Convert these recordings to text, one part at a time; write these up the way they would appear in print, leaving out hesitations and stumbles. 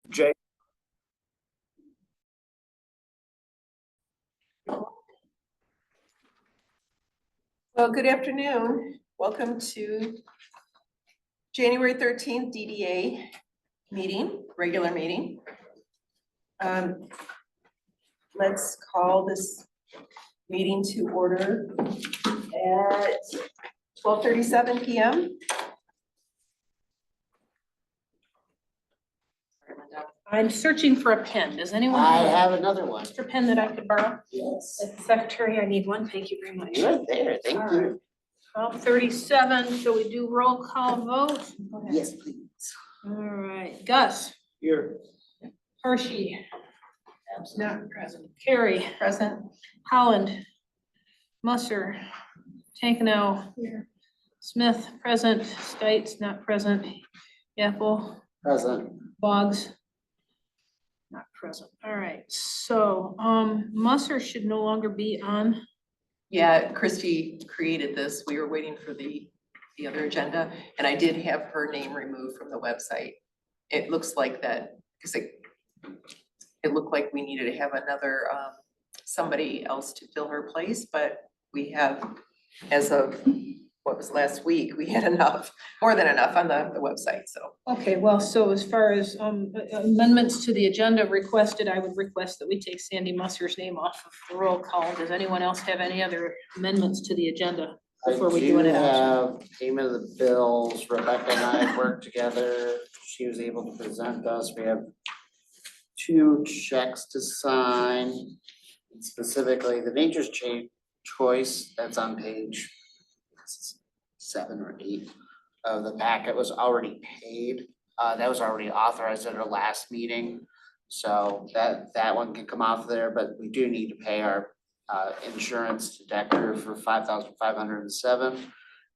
Jay. Well, good afternoon. Welcome to January 13th DDA meeting, regular meeting. Let's call this meeting to order at 12:37 p.m. I'm searching for a pen. Does anyone I have have another one. an extra pen that I could borrow? Yes. As secretary, I need one. Thank you very much. You're there, thank All you. 12:37, shall we do roll call vote? Yes, please. All right, Gus, You're. Hershey. Not present. Carrie, Present. Holland, Musser, Tanknow. Smith, present. Stites, not present. Apple, Present. Boggs. Not present. All right, so, Musser should no longer be on. Yeah, Christy created this. We were waiting for the other agenda, and I did have her name removed from the website. It looks like that, because it looked like we needed to have another, somebody else to fill her place, but we have, as of what was last week, we had enough, more than enough on the website, so. Okay, well, so as far as amendments to the agenda requested, I would request that we take Sandy Musser's name off of the roll call. Does anyone else have any other amendments to the agenda before we do an I announcement? do have payment of the bills. Rebecca and I worked together. She was able to present us. We have 2 checks to sign. Specifically, the Nature's Choice that's on page 7 or 8 of the packet was already paid. That was already authorized at our last meeting. So that one can come off there, but we do need to pay our insurance to Decker for $5,507.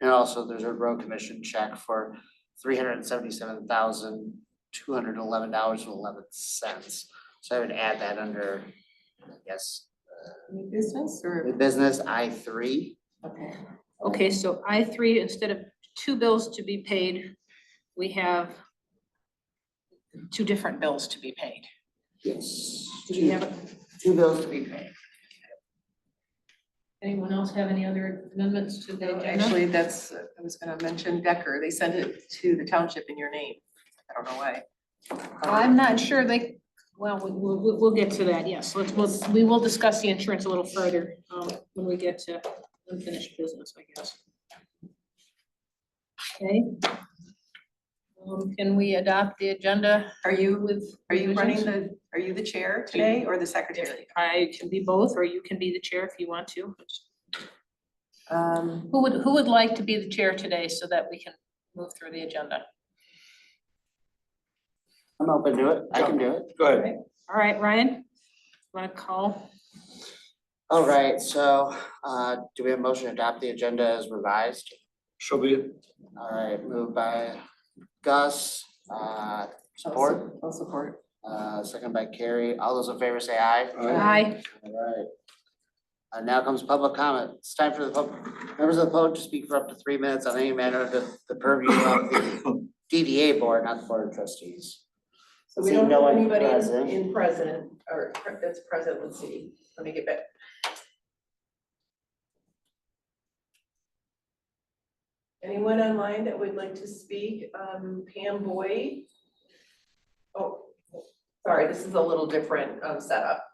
And also there's a road commission check for $377,211.11. So I would add that under, I guess, New business or? the business I3. Okay. Okay, so I3, instead of 2 bills to be paid, we have 2 different bills to be paid. Yes. Do we have, 2 bills to be paid. anyone else have any other amendments to the No, agenda? actually, that's, I was gonna mention Decker. They sent it to the township in your name. I don't know why. I'm not sure well, we'll get to that, yes. We will discuss the insurance a little further, when we get to unfinished business, I guess. Okay. Can we adopt the agenda? Are you running revisions? are you the chair today or the secretary? I can be both, or you can be the chair if you want to. Um, Who would like to be the chair today so that we can move through the agenda? I'm open to it. I can do it. Go ahead. All right, Ryan, want to call? All right, so do we have a motion to adopt the agenda as revised? So be it. All right, moved by Gus, support, I'll support. second by Carrie. All those in favor say aye. Aye. All right. Now comes public comment. It's time for the members of the public to speak for up to 3 minutes on any matter of the purview of the DDA board, not the board of trustees. So we See don't no have one anybody present. in present or that's present. Let's see. Let me get back. Anyone online that would like to speak? Pam Boyd. Oh, sorry, this is a little different setup.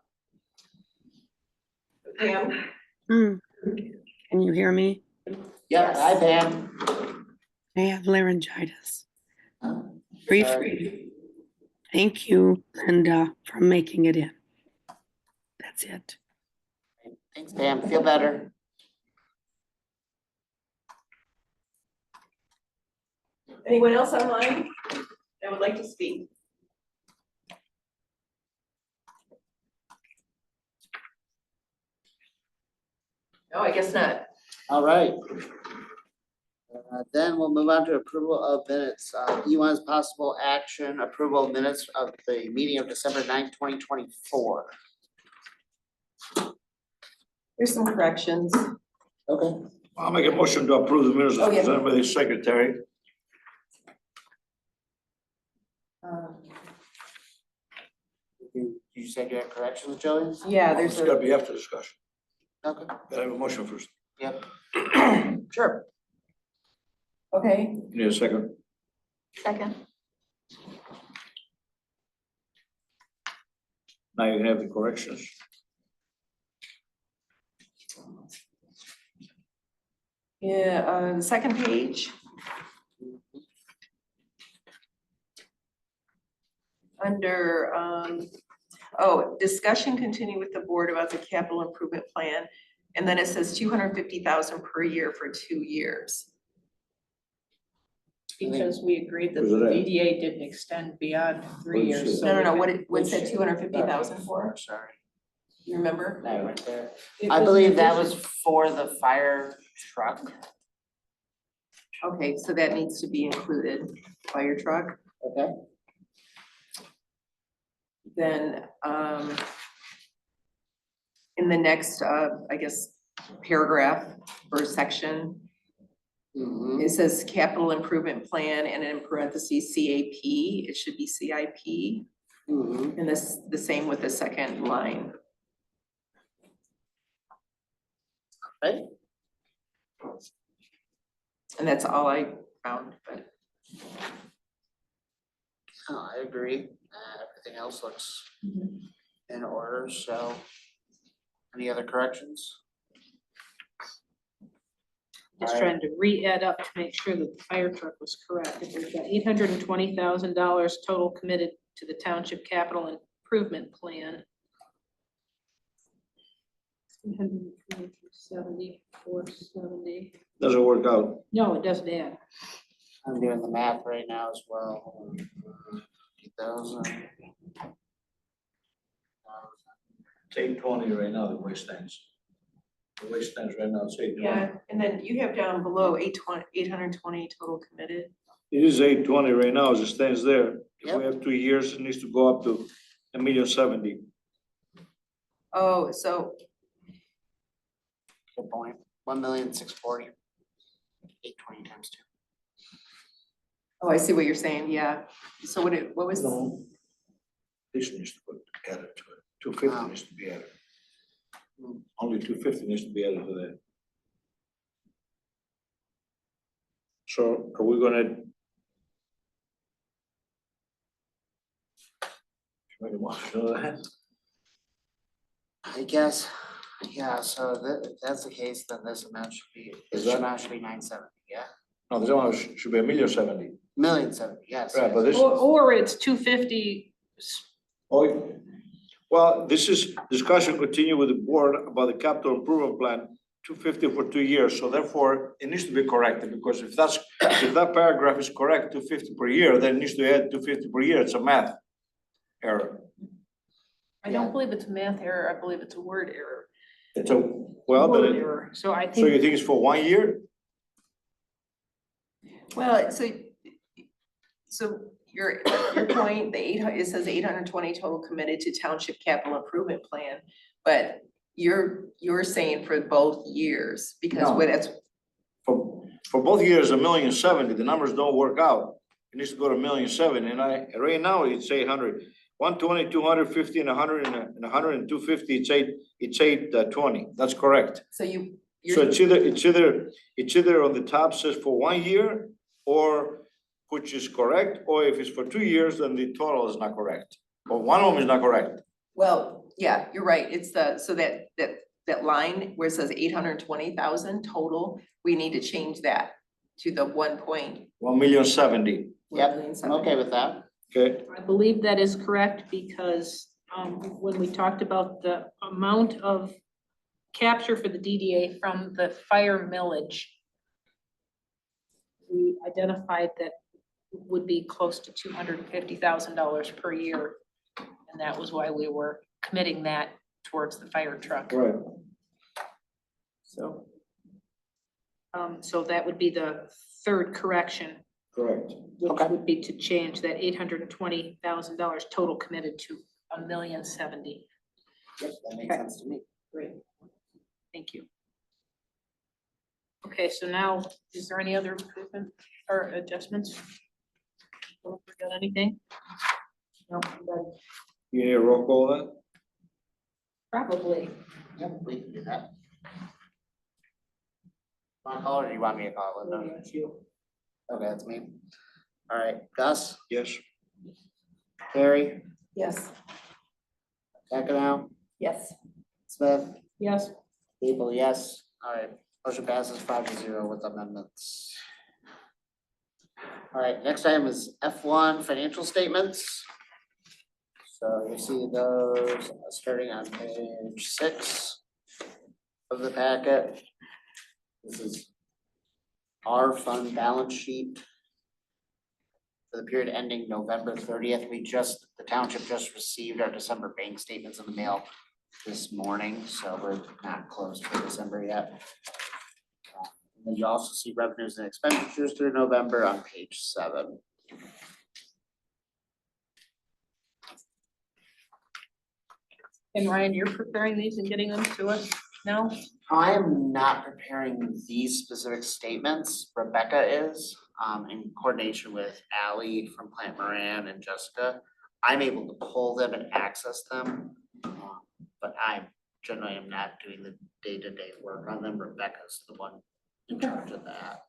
Pam? Can you hear me? Yeah, hi Pam. I have laryngitis. Oh, Free. sorry. Thank you, Linda, for making it in. That's it. Thanks Pam, feel better. Anyone else online that would like to speak? No, I guess not. All right. Then we'll move on to approval of minutes. E1 is possible action, approval of minutes of the meeting of December 9th, 2024. There's some corrections. Okay. I'll make a motion to approve the minutes as Oh, yeah. presented by the secretary. You said you had corrections, Jillian? Yeah, It's there's gotta a, be after discussion. Okay, Gotta have a motion first. yep. sure. Okay, Need a second? second. Now you can have the corrections. Yeah, the second page. Under, discussion continue with the board about the capital improvement plan. And then it says 250,000 per year for 2 years. Because we agreed that Was the it that? DDA didn't extend beyond 3 What's years. it? so No, no, no, we- what's that 250,000 for? Sorry. You remember? No, right there. It I was believe an that was addition. for the fire truck. Okay, so that needs to be included, fire truck. Okay. Then, in the next, I guess, paragraph or section, Mhm. it says capital improvement plan and in parentheses CAP, it should be CIP. Mhm. And this, the same with the second line. Okay. And that's all I found, but Oh, I agree. Everything else looks in order, so. Any other corrections? Just Alright. trying to re-add up to make sure that the fire truck was correct. If we've got $820,000 total committed to the township capital improvement plan. 370, 470. Doesn't work out. No, it doesn't add. I'm doing the math right now as well. 50,000. It's 820 right now, the way it stands. The way it stands right now, it's 820. and then you have down below 820 total committed. It is 820 right now, as it stands there. If we Yep. have 2 years, it needs to go up to 1,070,000. Oh, so, Good point. 1,640,000. 820 times 2. oh, I see what you're saying, yeah. So what was? No. This needs to be added to it. 250 Wow. needs to be added. Hmm. Only 250 needs to be added to that. So are we gonna? Make a motion on that? I guess, yeah, so if that's the case, then this amount should be, Is this that- amount should be 970, yeah? No, this one should be 1,070,000. 1,070,000, yes. Right, but yes. this. Or it's 250. Oh, well, this is discussion continue with the board about the capital improvement plan, 250 for 2 years, so therefore it needs to be corrected, because if that paragraph is correct, 250 per year, then it needs to add 250 per year, it's a math error. I don't believe it's a math error. I believe it's a word error. It's a, well, but Word it, error. So I so you think, think it's for 1 year? Well, so your point, it says 820 total committed to township capital improvement plan, but you're saying for both years, because No. what that's, For both years, 1,070,000, the numbers don't work out. It needs to go to 1,070,000, and right now it's 800. 120, 250, and 100, and 100 and 250, it's 820, that's correct. so So you're, it's either on the top says for 1 year, or which is correct, or if it's for 2 years, then the total is not correct. Or one of them is not correct. well, yeah, you're right, it's so that line where it says 820,000 total, we need to change that to the 1,070,000, Yep, I'm okay with that. okay? I believe that is correct because when we talked about the amount of capture for the DDA from the fire millage, we identified that would be close to $250,000 per year. And that was why we were committing that towards the fire truck. Right. So, so that would be the third correction, Correct. which Okay. would be to change that $820,000 total committed to 1,070,000. Yep, that makes Okay. sense to me. Great. Thank you. Okay, so now, is there any other improvement or adjustments? Don't forget anything? No, I'm done. You need a roll call then? Probably. Yep, we can do that. Want to call or do you want me to call it? No. Okay, that's me. All right, Gus, Yes. Carrie, Yes. Kakanow, Yes. Smith, Yes, Gable, yes. All right, motion passes 5-0 with amendments. All right, next item is F1 financial statements. So you see those starting on page 6 of the packet. This is our fund balance sheet for the period ending November 30th. The township just received our December bank statements in the mail this morning, so we're not closed for December yet. And then you also see revenues and expenditures through November on page 7. and Ryan, you're preparing these and getting them to us now? I am not preparing these specific statements. Rebecca is, in coordination with Ally from Plant Moran and Jessica. I'm able to pull them and access them, but I generally am not doing the day-to-day work on them. Rebecca's the one in charge of that.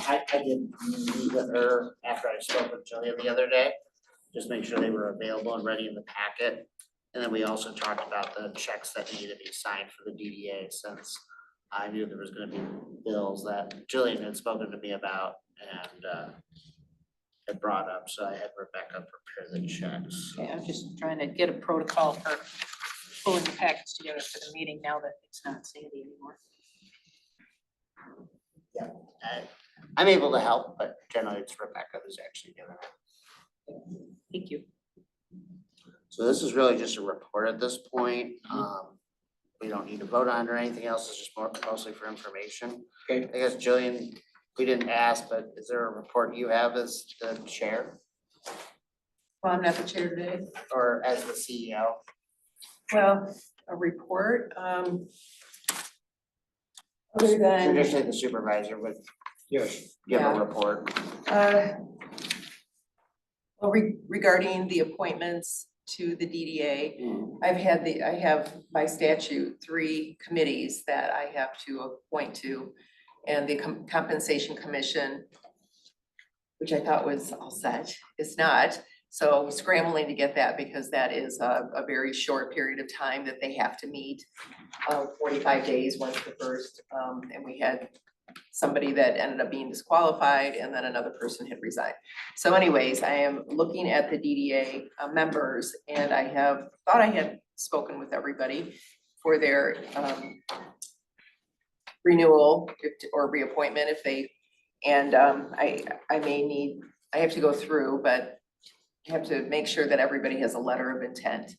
I did meet with her after I spoke with Jillian the other day, just make sure they were available and ready in the packet. And then we also talked about the checks that needed to be signed for the DDA, since I knew there was gonna be bills that Jillian had spoken to me about and had brought up, so I had Rebecca prepare the checks. Okay, I'm just trying to get a protocol for pulling the packets together for the meeting now that it's not Sandy anymore. I'm able to help, but generally it's Rebecca who's actually doing it. Thank you. So this is really just a report at this point. We don't need to vote on it or anything else. It's just mostly for information. Okay. I guess Jillian, we didn't ask, but is there a report you have as the chair Well, I'm not the chair today. or as the CEO? Well, a report, other than, Traditionally, the supervisor would Yes. give a Yeah. report. well, regarding the appointments to the DDA, I have by statute 3 committees that I have to appoint to. And the compensation commission, which I thought was all set, is not. So scrambling to get that because that is a very short period of time that they have to meet. 45 days once the first, and we had somebody that ended up being disqualified and then another person had resigned. So anyways, I am looking at the DDA members and I thought I had spoken with everybody for their renewal or reappointment if they, and I have to go through, but I have to make sure that everybody has a letter of intent.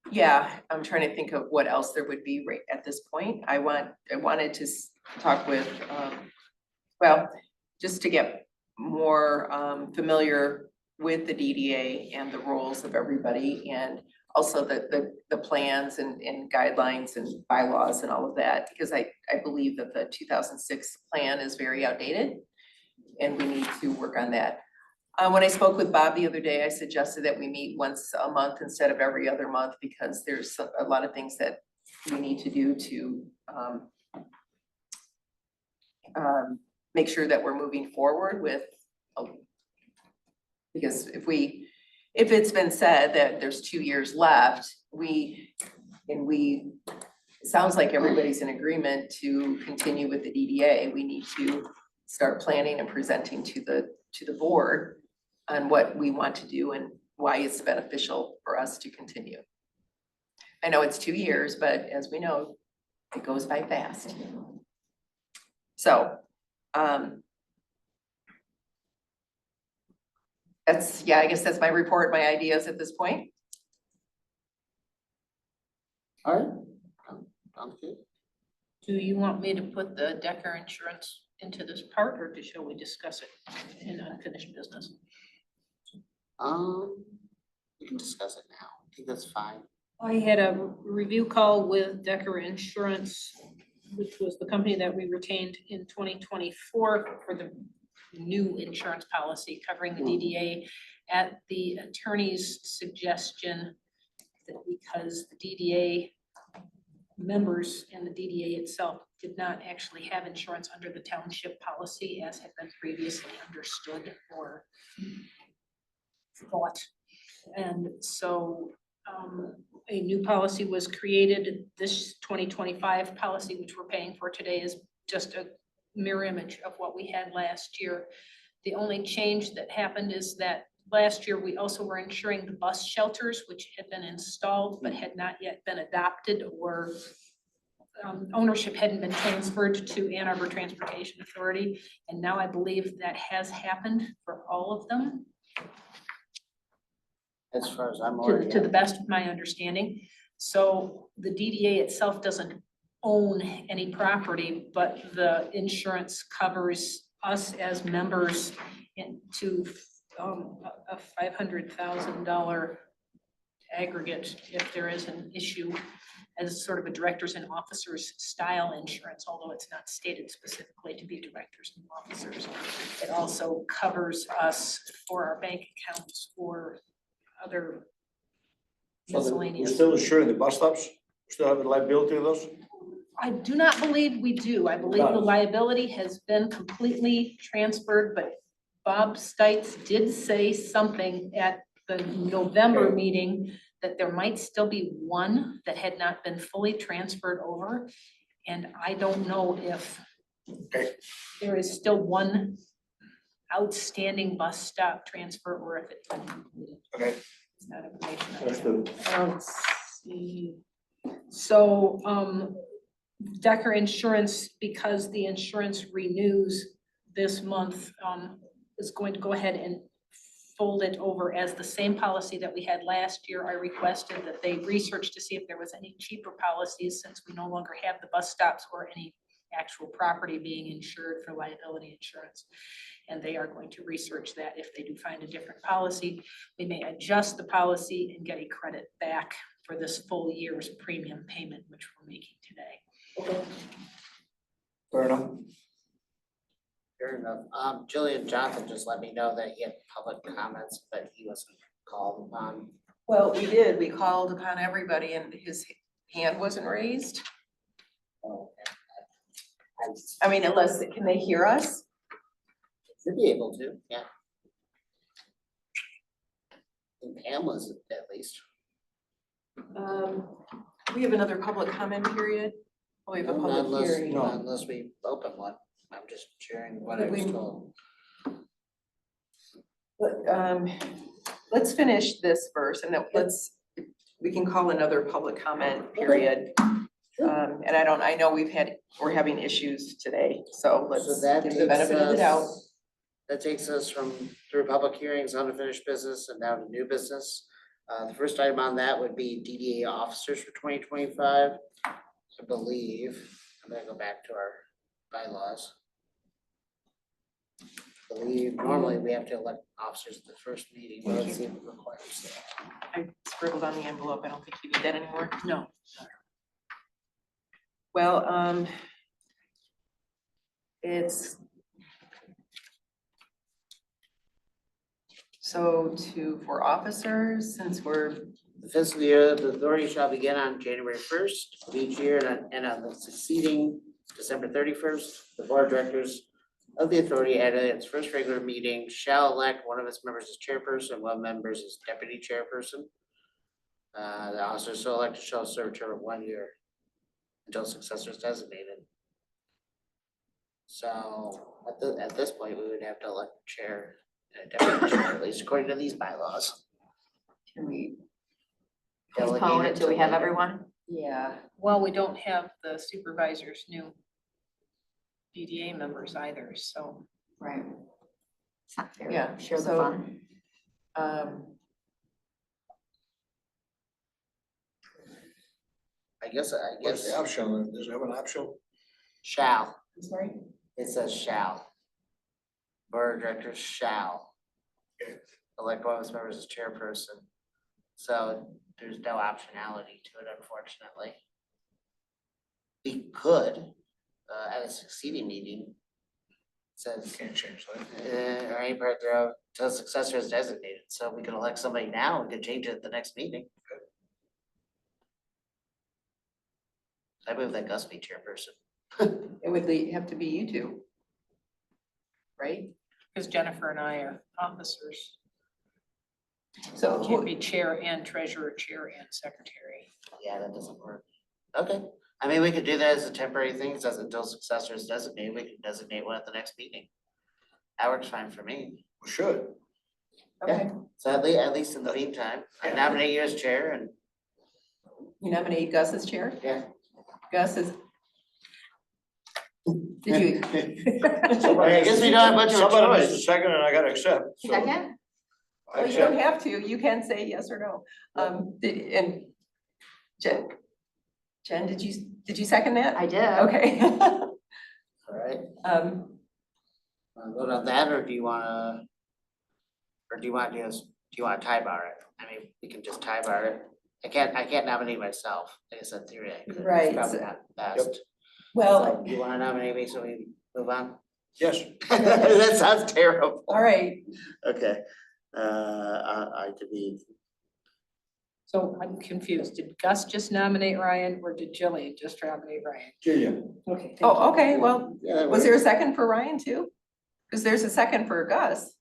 Yeah, I'm trying to think of what else there would be right at this point. I wanted to talk with, well, just to get more familiar with the DDA and the roles of everybody, and also the plans and guidelines and bylaws and all of that, because I believe that the 2006 plan is very outdated and we need to work on that. When I spoke with Bob the other day, I suggested that we meet once a month instead of every other month because there's a lot of things that we need to do to make sure that we're moving forward with. Because if it's been said that there's 2 years left, it sounds like everybody's in agreement to continue with the DDA. We need to start planning and presenting to the board on what we want to do and why it's beneficial for us to continue. I know it's 2 years, but as we know, it goes by fast. So, I guess that's my report, my ideas at this point. All right. Sounds good. Do you want me to put the Decker insurance into this part, or shall we discuss it in unfinished business? We can discuss it now. I think that's fine. I had a review call with Decker Insurance, which was the company that we retained in 2024 for the new insurance policy covering the DDA. at the attorney's suggestion that because the DDA members and the DDA itself did not actually have insurance under the township policy as had been previously understood or thought. And so a new policy was created. This 2025 policy, which we're paying for today, is just a mirror image of what we had last year. The only change that happened is that last year, we also were insuring the bus shelters, which had been installed but had not yet been adopted, or ownership hadn't been transferred to Ann Arbor Transportation Authority. And now I believe that has happened for all of them, As far as I'm aware. to the best of my understanding. So the DDA itself doesn't own any property, but the insurance covers us as members into a $500,000 aggregate if there is an issue, as sort of a directors and officers style insurance, although it's not stated specifically to be directors and officers. It also covers us for our bank accounts or other So we're miscellaneous. still insuring the bus stops? We still have the liability of those? I do not believe we do. I believe the liability has been completely transferred, but Bob Stites did say something at the November Okay. meeting that there might still be one that had not been fully transferred over. And I don't know if Okay. there is still one outstanding bus stop transfer or if it's been completed. Okay. It's not information I have. Understood. Let's see. So, Decker Insurance, because the insurance renews this month, is going to go ahead and fold it over as the same policy that we had last year. I requested that they research to see if there was any cheaper policies, since we no longer have the bus stops or any actual property being insured for liability insurance. And they are going to research that. If they do find a different policy, we may adjust the policy and get a credit back for this full year's premium payment, which we're making today. Fair enough. Fair enough. Jillian Johnson just let me know that he had public comments, but he wasn't called upon. Well, we did, we called upon everybody and his hand wasn't raised. Oh, I mean, unless, can they hear us? should be able to, yeah. And Pamela's at least. We have another public comment period. Oh, we have a Not public unless, hearing. not unless we open one. I'm just sharing what I was told. But, let's finish this first and then we can call another public comment period. And I know we're having issues today, so let's So that give the takes benefit of the doubt. us, that takes us through public hearings, unfinished business, and now to new business. The first item on that would be DDA officers for 2025. I believe, I'm gonna go back to our bylaws. I believe normally we have to elect officers at the first meeting, but let's see if it requires that. I scribbled on the envelope. I don't think you need that anymore. No. Well, it's for officers, since we're, The fiscal year, the authority shall begin on January 1st of each year and on the succeeding December 31st. The board of directors of the authority at its first regular meeting shall elect one of its members as chairperson, one member as deputy chairperson. The officers so elected shall serve a term of 1 year until successor is designated. So at this point, we would have to elect a chair and a deputy chair, at least according to these bylaws. can we, Delegate Postpone it it till to we have later. everyone? yeah, Well, we don't have the supervisor's new DDA members either, so. Right. It's not fair. Yeah, Share the so- fun. I guess What's the option? Does it have an option? shall, I'm sorry? it says shall. Board of directors shall elect one of its members as chairperson. So there's no optionality to it, unfortunately. We could, at a succeeding meeting, Says, Can't change that. or any part thereof, till successor is designated, so we can elect somebody now and could change it at the next meeting. I move that Gus be chairperson. It would have to be you two. Right? Because Jennifer and I are officers. So Can't be chair and treasurer, chair and secretary. Yeah, that doesn't work. Okay, I mean, we could do that as a temporary thing, it says until successor is designated, we can designate one at the next meeting. That works fine for me. We should. okay, So at least in the meantime, I nominate you as chair and, you nominate Gus as chair? yeah. Gus is. Did you? I guess we don't have much of a Somebody needs to choice. second and I gotta accept. So Second? I Well, you don't accept. have to, you can say yes or no. And Jen, did you second that? I did. Okay. Alright, Um, vote on that, or do you wanna? Or do you want tie bar it? I mean, we can just tie bar it. I can't nominate myself, I guess in theory I could, Right, it's probably so- not best. well, So, do you wanna nominate me so we move on? Yes. That sounds terrible. all right, Okay, I could be, So I'm confused. Did Gus just nominate Ryan or did Jillian just nominate Ryan? Jillian. Okay. thank oh, you. okay, well, yeah, that was there a works. second for Ryan too? Because there's a second for Gus.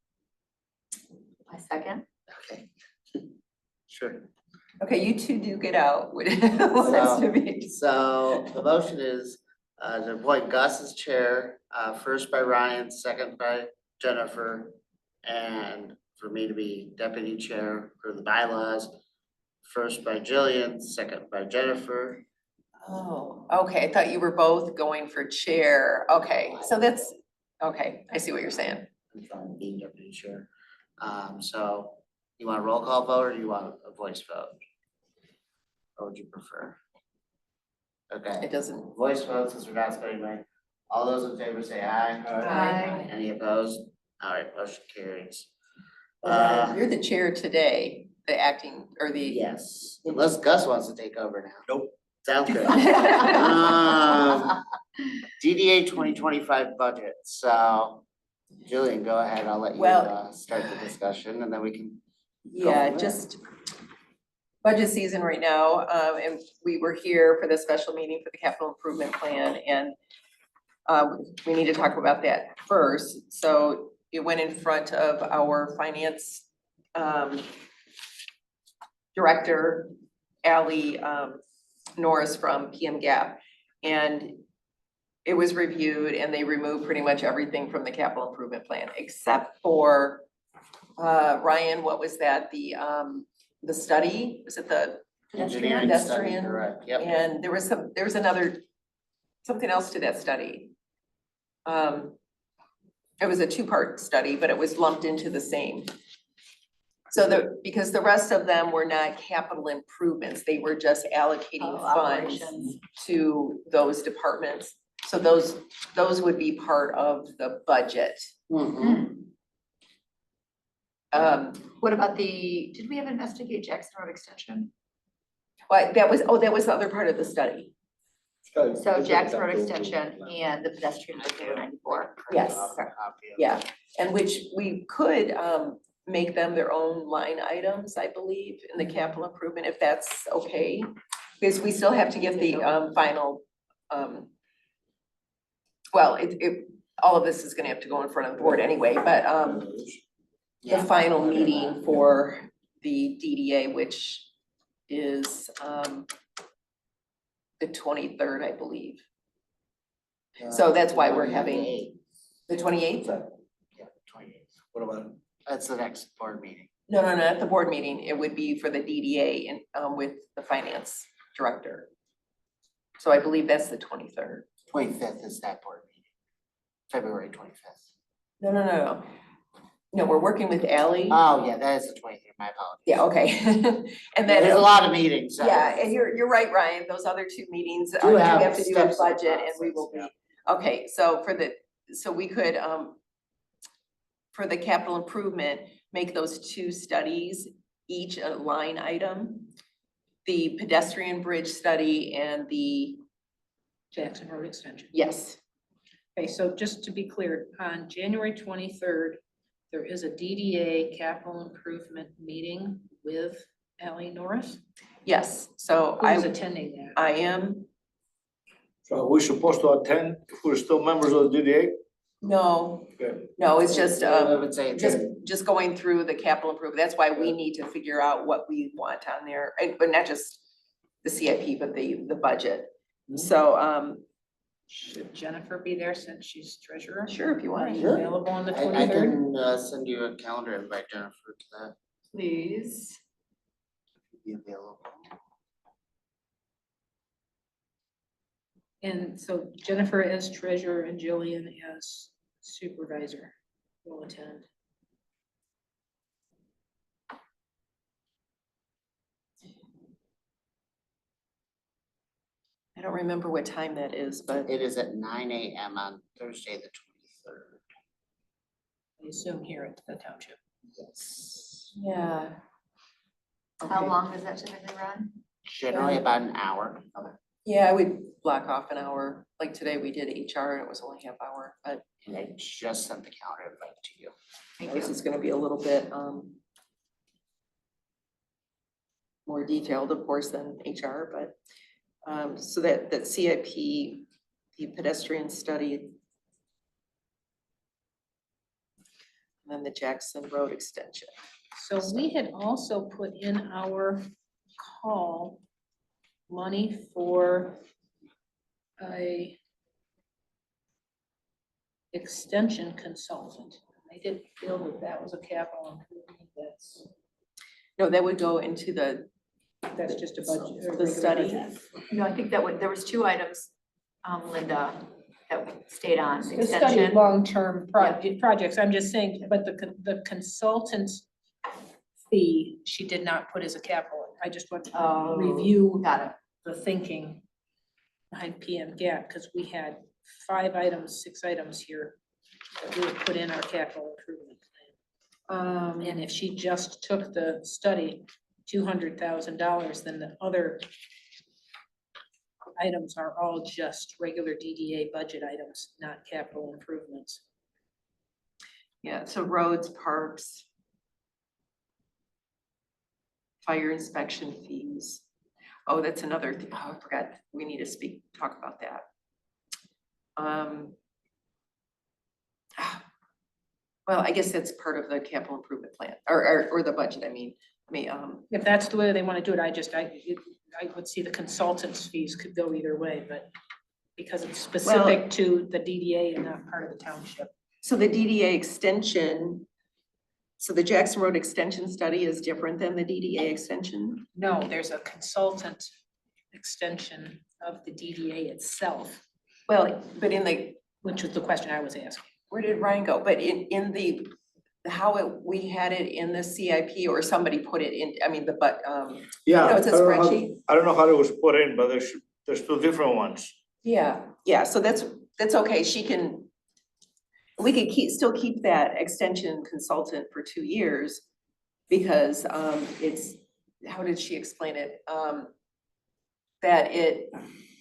I second. Okay. Sure. Okay, you two duke it out. What has to be. So the motion is to appoint Gus as chair, first by Ryan, second by Jennifer. And for me to be deputy chair for the bylaws, first by Jillian, second by Jennifer. Oh, okay, I thought you were both going for chair. Okay, so that's, okay, I see what you're saying. I'm fine being deputy chair. So you want a roll call vote or do you want a voice vote? What would you prefer? Okay, It doesn't, voice vote since we're not spending money. All those in favor say aye. Aye. Any opposed? All right, motion carries. you're the chair today, the acting, or the. Yes, unless Gus wants to take over now. Nope. Sounds good. DDA 2025 budget, so Jillian, go ahead, I'll let you Well- start the discussion and then we can. Yeah, there. just budget season right now, and we were here for the special meeting for the capital improvement plan, and we need to talk about that first. So it went in front of our finance director, Ally Norris from PM Gap. And it was reviewed and they removed pretty much everything from the capital improvement plan, except for Ryan, what was that, the study, was it the Engineering study, pedestrian? correct, yep. And there was something else to that study. It was a two-part study, but it was lumped into the same. So because the rest of them were not capital improvements, they were just allocating Oh, funds operations. to those departments. So those would be part of the budget. Mhm. What about did we ever investigate Jackson Road Extension? But that was the other part of the study. So Jackson Road Extension and the pedestrian bridge over 94. Yes. Okay. Yeah, and which we could make them their own line items, I believe, in the capital improvement, if that's okay. Because we still have to get the final, well, all of this is gonna have to go in front of the board anyway, but the Yeah. final meeting for the DDA, which is the 23rd, I believe. So that's why we're having- The 28th? Yeah, 28th. What about? That's the next board meeting. No, at the board meeting, it would be for the DDA and with the finance director. So I believe that's the 23rd. 25th is that board meeting, February 25th. No. No, we're working with Ally. Oh, yeah, that is the 23rd, my apologies. Yeah, okay. And then. There's a lot of meetings. so- Yeah, and you're right, Ryan, those other two meetings Do you have have to do steps in with the budget and we will be, process, okay, so we could, for the capital improvement, make those two studies, each a line item. The pedestrian bridge study and the, Jackson Road Extension. yes, Okay, so just to be clear, on January 23rd, there is a DDA capital improvement meeting with Ally Norris. Yes, so Who's attending that? I am, So are we supposed to attend if we're still members of the DDA? no, Okay. no, it's just, I would say it's just going through the capital improvement. That's why we need to figure out what we want on there, but not just the CIP, but the budget. So, Should Jennifer be there since she's treasurer? sure, if you Are want. you Sure. available on the I 23rd? can send you a calendar invite, Jennifer, to that. Please. Be available. And so Jennifer as treasurer and Jillian as supervisor will attend. I don't remember what time that is, but It is at 9 AM on Thursday, the 23rd. I assume here at the township. Yes. yeah. How Okay. long does that typically run? Generally about an hour. Yeah, I would block off an hour. Like today, we did HR and it was only half hour, but And I just sent the calendar invite to you. Thank this you. is gonna be a little bit, more detailed, of course, than HR, but, so that CIP, the pedestrian study, and then the Jackson Road extension. So we had also put in our call money for a extension consultant. I didn't feel that that was a capital improvement. No, that would go into That's just a budget. a The regular study. budget. No, I think there was two items, Linda, that we stayed on, The study extension. long-term projects, I'm just saying, but the consultant's fee, she did not put as a capital. I just want to Oh, review Got it. the thinking behind PM gap, because we had 5 items, 6 items here that we would put in our capital improvement plan. And if she just took the study, $200,000, then the other items are all just regular DDA budget items, not capital improvements. yeah, so roads, parks, fire inspection fees. Oh, that's another thing. Oh, I forgot. We need to talk about that. Well, I guess that's part of the capital improvement plan or the budget. I mean, If that's the way they want to do it, I would see the consultant's fees could go either way, but because it's specific to the DDA and not part of the township. so the DDA extension, so the Jackson Road extension study is different than the DDA extension? No, there's a consultant extension of the DDA itself, Well, but which was the question I was asking. where did Ryan go? But in the, we had it in the CIP or somebody put it in, I mean, Yeah. No, it's a I don't know how- spreadsheet. I don't know how it was put in, but there's two different ones. yeah, so that's okay. We could still keep that extension consultant for 2 years because it's, how did she explain it?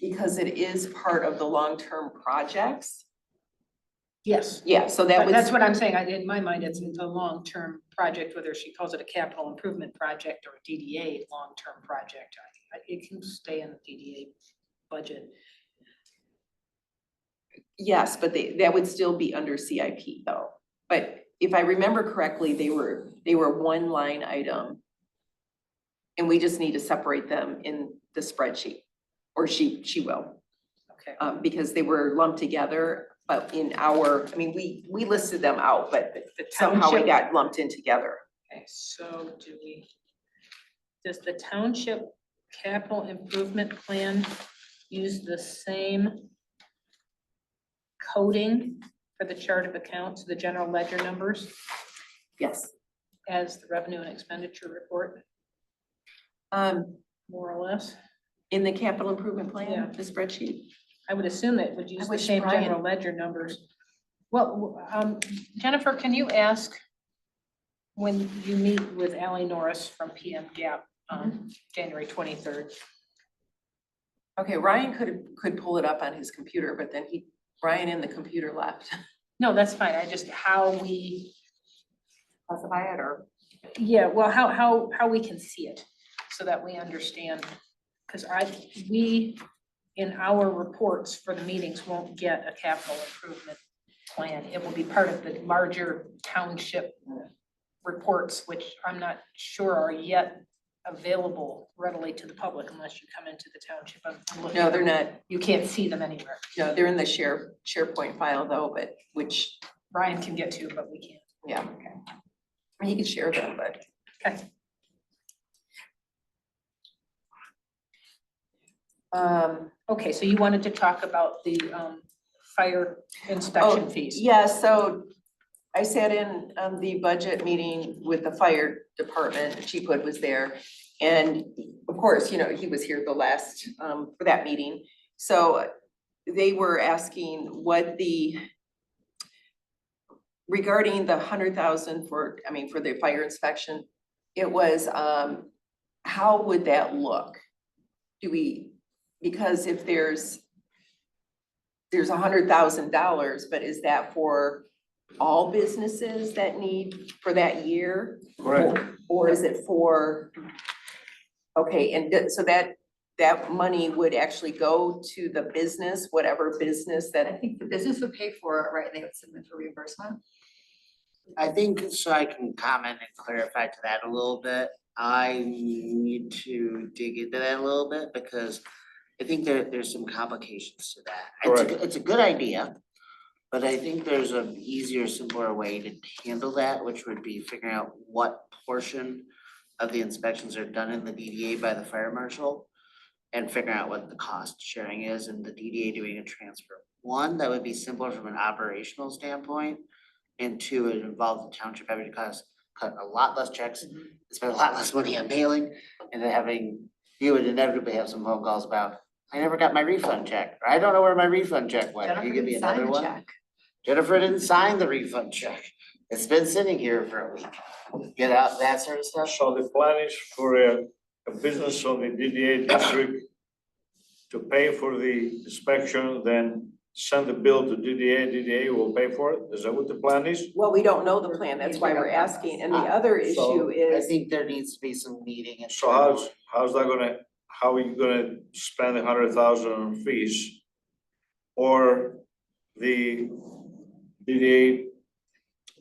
Because it is part of the long-term projects. Yes. Yeah, so that was. That's what I'm saying. In my mind, it's a long-term project, whether she calls it a capital improvement project or a DDA long-term project. It can stay in the DDA budget. Yes, but that would still be under CIP though. But if I remember correctly, they were one line item. And we just need to separate them in the spreadsheet, or she will, Okay. because they were lumped together. But I mean, we listed them out, but The somehow we township- got lumped in together. Okay, so does the township capital improvement plan use the same coding for the chart of accounts, the general ledger numbers, Yes. as the revenue and expenditure report, more or less? In the capital improvement plan, Yeah. the spreadsheet. I would assume that would use the wish same Brian- general ledger numbers. Well, Jennifer, can you ask when you meet with Ally Norris from PM Gap on January 23rd? Okay, Ryan could pull it up on his computer, but then Brian and the computer left. No, that's fine. I just, how we, Specify it or? yeah, well, how we can see it so that we understand. Cause we, in our reports for the meetings, won't get a capital improvement plan. It will be part of the larger township reports, which I'm not sure are yet available readily to the public unless you come into the township. I'm looking No, at they're them. not. You can't see them anywhere. No, they're in the SharePoint file though, but which, Brian can get to, but we can't. yeah. I mean, you can share them, but. Okay. Okay, so you wanted to talk about the fire inspection fees. Yeah, so I sat in on the budget meeting with the fire department, Chief Hood was there. And of course, you know, he was here the last, for that meeting. So they were asking what regarding the 100,000 for, I mean, for the fire inspection, it was, how would that look? Because if there's $100,000, but is that for all businesses that need for that year? Correct. Or is it for, okay, and so that money would actually go to the business, whatever business I that, think the business would pay for it, right? They would submit for reimbursement. I think, so I can comment and clarify to that a little bit. I need to dig into that a little bit because I think there's some complications to that. It's a good idea, but I think there's an easier, simpler way to handle that, which would be figuring out what portion of the inspections are done in the DDA by the fire marshal and figuring out what the cost sharing is and the DDA doing a transfer. One, that would be simpler from an operational standpoint. And two, it involves the township having to cut a lot less checks, spend a lot less money on mailing, and then you would inevitably have some phone calls about, I never got my refund check, or I don't know where my refund check went. Can you give me another one? Jennifer didn't sign the refund check. It's been sitting here for a week. Get out, that sort of stuff. So the plan is for a business on the DDA district to pay for the inspection, then send the bill to DDA, DDA will pay for it? Is that what the plan is? well, we don't know the plan, that's why we're asking. And the other issue I is, think there needs to be some meeting and. So how's that gonna, how are you gonna spend 100,000 on fees? Or the DDA,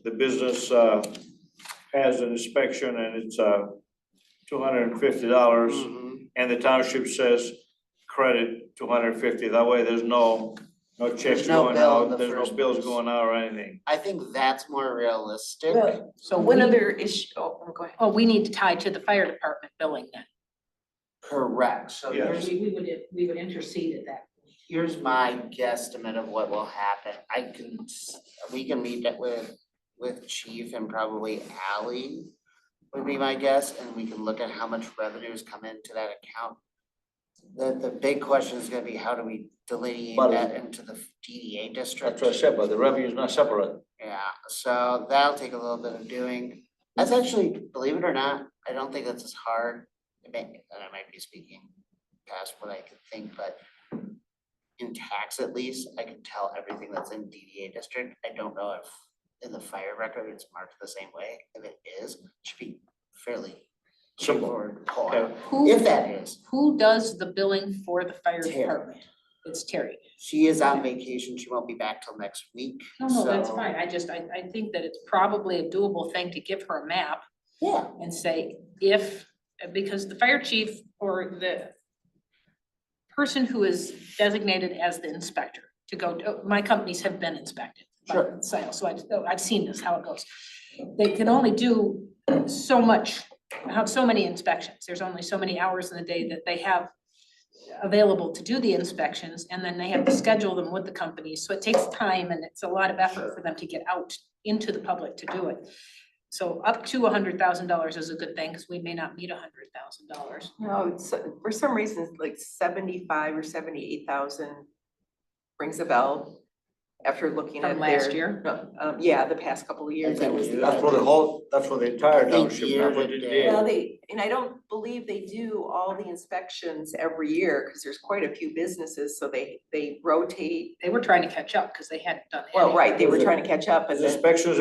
the business has an inspection and it's $250 Mhm. and the township says credit $250. That way there's no checks There's no going bill in out, the there's no first bills place. going out or anything. I think that's more realistic. well, So one we- other issue, go ahead. Oh, we need to tie to the fire department billing then. Correct, so Yes. We would intercede at that. here's my guesstimate of what will happen. We can meet that with Chief and probably Ally would be my guess, and we can look at how much revenues come into that account. The big question is gonna be how do we delineate But- that into the DDA district? That's what I said, but the revenue is not separate. Yeah, so that'll take a little bit of doing. That's actually, believe it or not, I don't think that's as hard. And I might be speaking past what I could think, but in tax at least, I can tell everything that's in DDA district. I don't know if in the fire record it's marked the same way. If it is, it should be fairly Simple. straightforward to pull Okay. out. Who, If that is, who does the billing for the fire Terry. department? It's Terry. she is on vacation. She won't be back till next week. No, that's so- fine. I think that it's probably a doable thing to give her a map Yeah, and say because the fire chief or the person who is designated as the inspector to go, my companies have been inspected. by Sure. Scio, so I've seen this, how it goes. They can only do so much, have so many inspections. There's only so many hours in the day that they have available to do the inspections, and then they have to schedule them with the companies. So it takes time and it's a lot of effort for them to get out into the public to do it. So up to $100,000 is a good thing, because we may not need $100,000. No, it's, for some reason, it's like 75 or 78,000 rings a bell. after looking From at last their. year? No, yeah, the past couple of years, that was the. That's for the whole, that's for the entire I think township, year not for to the date. Well, DDA. and I don't believe they do all the inspections every year, because there's quite a few businesses, so they rotate. They were trying to catch up because they hadn't done any. Well, right, they were Was it- trying to catch up, and Is then, inspections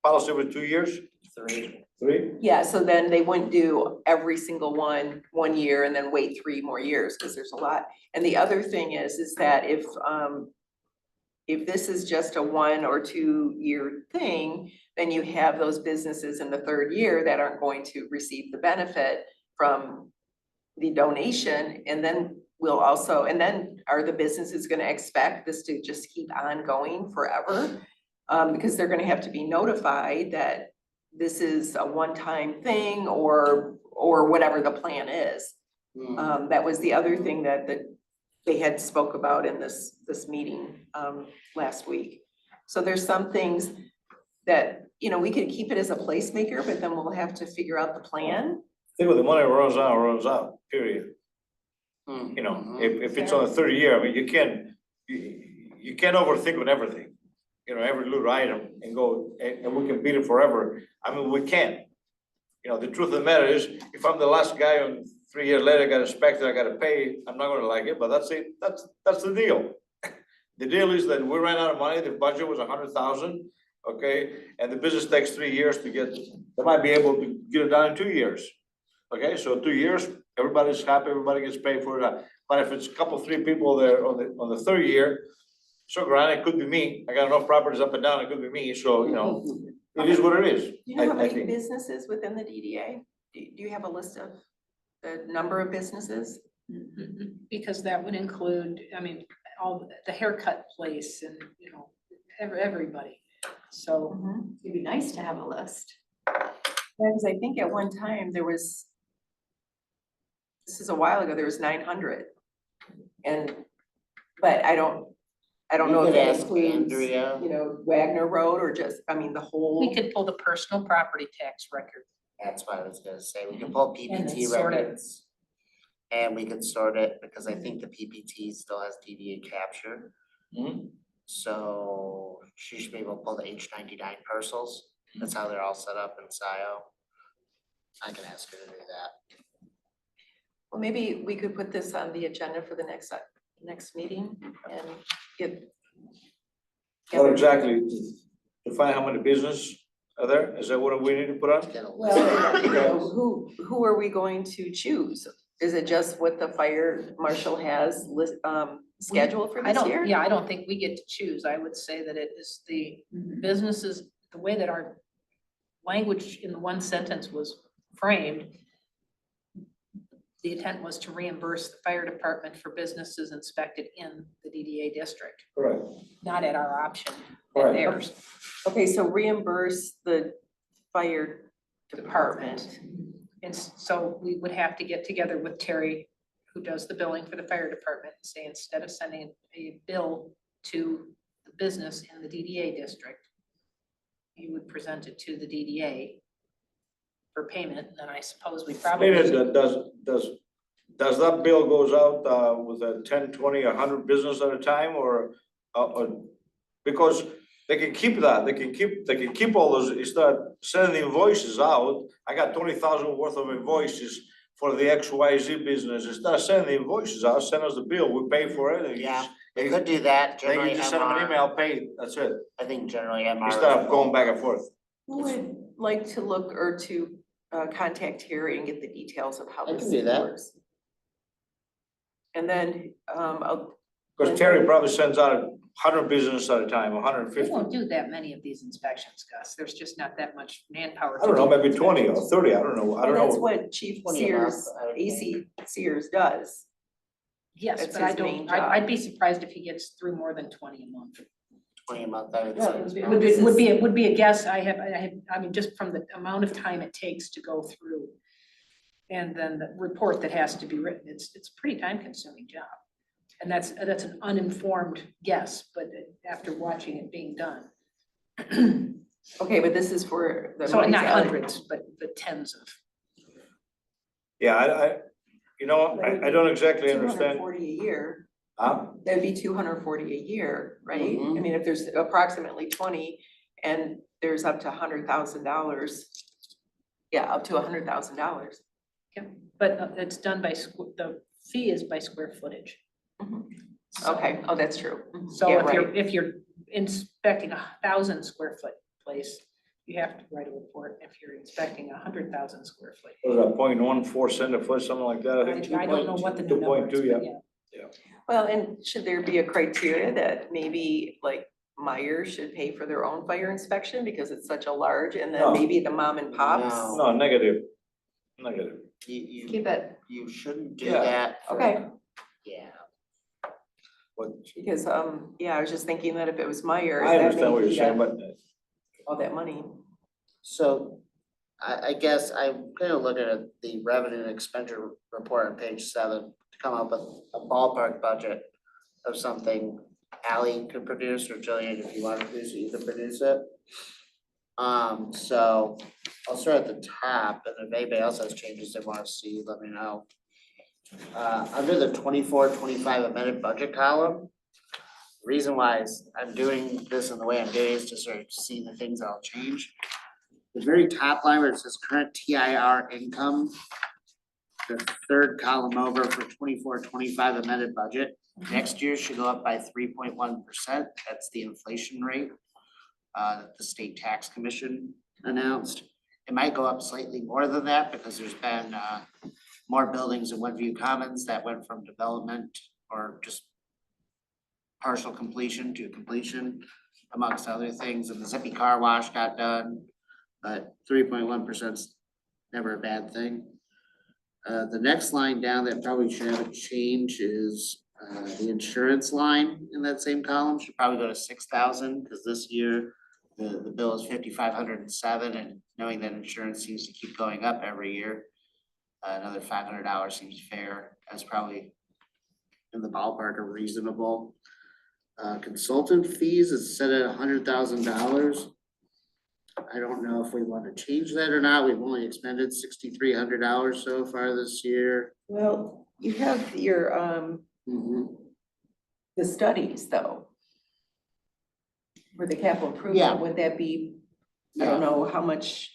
policy every 2 years? 3. 3? yeah, so then they wouldn't do every single one year and then wait 3 more years, because there's a lot. And the other thing is that if this is just a 1 or 2 year thing, then you have those businesses in the 3rd year that aren't going to receive the benefit from the donation, and then and then are the businesses gonna expect this to just keep on going forever? Because they're gonna have to be notified that this is a one-time thing or whatever the plan is. That was the other thing that they had spoke about in this meeting, last week. So there's some things that, we could keep it as a placemaker, but then we'll have to figure out the plan. I think when the money runs out, period. You know, if it's on the 3rd year, I mean, you can't overthink on everything. Every little item and go, and we can beat it forever. I mean, we can't. The truth of the matter is, if I'm the last guy and 3 years later I got inspected, I gotta pay, I'm not gonna like it, but that's it, that's the deal. The deal is that we ran out of money, the budget was 100,000, okay? And the business takes 3 years to get, they might be able to get it done in 2 years. Okay, so 2 years, everybody's happy, everybody gets paid for it. But if it's a couple, 3 people there on the 3rd year, so granted, it could be me. I got enough properties up and down, it could be me, so, it is what it is. Do you know how I many think. businesses within the DDA? Do you have a list of the number of businesses? Because that would include, all the haircut place and, everybody. So, It'd be nice to have a list. Yeah, because I think at one time there was, this is a while ago, there was 900. But I don't know You if could that ask includes, Andrea. Wagner Road or just, the whole. we could pull the personal property tax record. That's what I was gonna say. We can pull And then PPT sort it. records. And we could sort it because I think the PPT still has DDA capture. Mhm. So she should be able to pull the H99 parcels. That's how they're all set up in Scio. I can ask her to do that. Well, maybe we could put this on the agenda for the next meeting and get. What exactly, to find how many business are there? Is that what we need to put on? Get a list. Well, who are we going to choose? Is it just what the fire marshal has scheduled for this year? I don't think we get to choose. I would say that it is the businesses, the way that our language in the one sentence was framed. The intent was to reimburse the fire department for businesses inspected in the DDA district, Correct. not at our option, at Right. theirs. Okay, so reimburse the fire Department. And so we would have to get together with Terry, who does the billing for the fire department, and say, instead of sending a bill to the business in the DDA district, you would present it to the DDA for payment, and I suppose we probably. Does that bill goes out with a 10, 20, 100 business at a time or because they can keep that, they can keep all those, instead sending invoices out. I got 20,000 worth of invoices for the XYZ business. Instead of sending the invoices out, send us the bill, we pay for it. And you Yeah, just- we could do that. Then you Generally just send them an MR. email, pay, that's it. I think generally MR. Instead of going back and forth. Who would like to look or to contact Terry and get the details of how I this can do that. works? And then, Because Terry probably sends out 100 business at a time, 150. We won't do that many of these inspections, Gus. There's just not that much manpower. I don't know, to do maybe 20 or inspections. 30, I don't know, I don't that's know. what Chief 20 a month, Sears, I would AC Sears does. Yes, That's but I his main don't, job. I'd be surprised if he gets through more than 20 a month. 20 a month, I would Yeah, say. it is would probably- Would be a guess. I mean, just from the amount of time it takes to go through. And then the report that has to be written, it's a pretty time consuming job. And that's an uninformed guess, but after watching it being done. Okay, but this is for the. So monies not out- hundreds, but tens of. Yeah, I don't exactly understand. 240 a year. That'd be 240 a year, right? I Mhm. mean, if there's approximately 20 and there's up to $100,000. Yeah, up to $100,000. But it's done by, the fee is by square footage. So- Okay, oh, that's true. So Yeah, if you're inspecting 1,000 square foot place, you have to write a report. If you're inspecting 100,000 square foot. Was that 0.14 a foot, something like that, I think? I don't know what the new number is, 2.2, but yeah. yeah. Well, and should there be a criteria that maybe like Myers should pay for their own fire inspection because it's such a large, and then No. maybe the mom and pops? No. No, negative. Negative. You, Keep it, you shouldn't do Yeah. that. for- okay, Yeah. But because, yeah, I was just thinking that if it was Myers, I that understand what may you're be saying, but all that money. So I guess I'm kind of looking at the revenue and expenditure report on page 7 to come up with a ballpark budget of something Ally could produce, or Jillian, if you want to produce it, you can produce it. So I'll start at the top, and if anybody else has changes they want to see, let me know. Under the 24-25 amended budget column, the reason why I'm doing this in the way I'm doing is to sort of see the things that'll change. The very top line where it says current TIR income, the third column over for 24-25 amended budget, next year should go up by 3.1%. That's the inflation rate that the state tax commission announced. It might go up slightly more than that because there's been more buildings in Woodview Commons that went from development or just partial completion to completion, amongst other things, and the Zippy Car Wash got done. But 3.1% is never a bad thing. The next line down that probably should have a change is the insurance line in that same column should probably go to 6,000, because this year the bill is 5,507, and knowing that insurance seems to keep going up every year, another $500 seems fair. That's probably in the ballpark of reasonable. Consultant fees is set at $100,000. I don't know if we want to change that or not. We've only expended $6,300 so far this year. Well, you have your, Mhm. the studies though. For the capital Yeah. improvement, would that be, I don't know how much,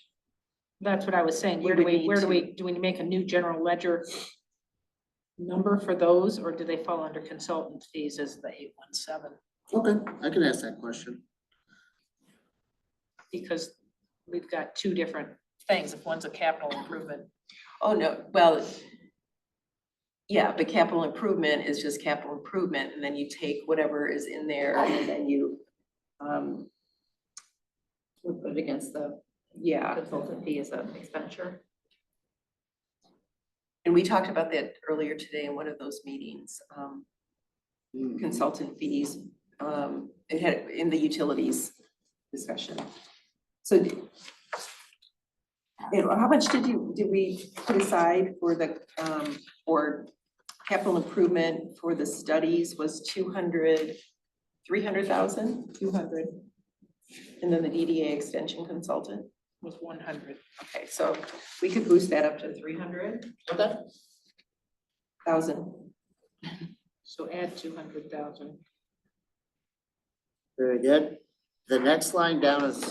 That's what I was saying. Where You do would we, need where to- do we make a new general ledger number for those, or do they fall under consultant fees as the 817? Okay, I can ask that question. Because we've got two different things. If one's a capital improvement, oh no, well. Yeah, but capital improvement is just capital improvement, and then you take whatever is in there and then you, We put it against the yeah. consultant fee as an expenditure. And we talked about that earlier today in one of those meetings, consultant fees, it had in the utilities discussion. So how much did we put aside for the, for capital improvement for the studies was 300,000? 200 And then the DDA extension consultant? was 100. Okay, so we could boost that up to 300,000. So add 200,000. Very good. The next line down is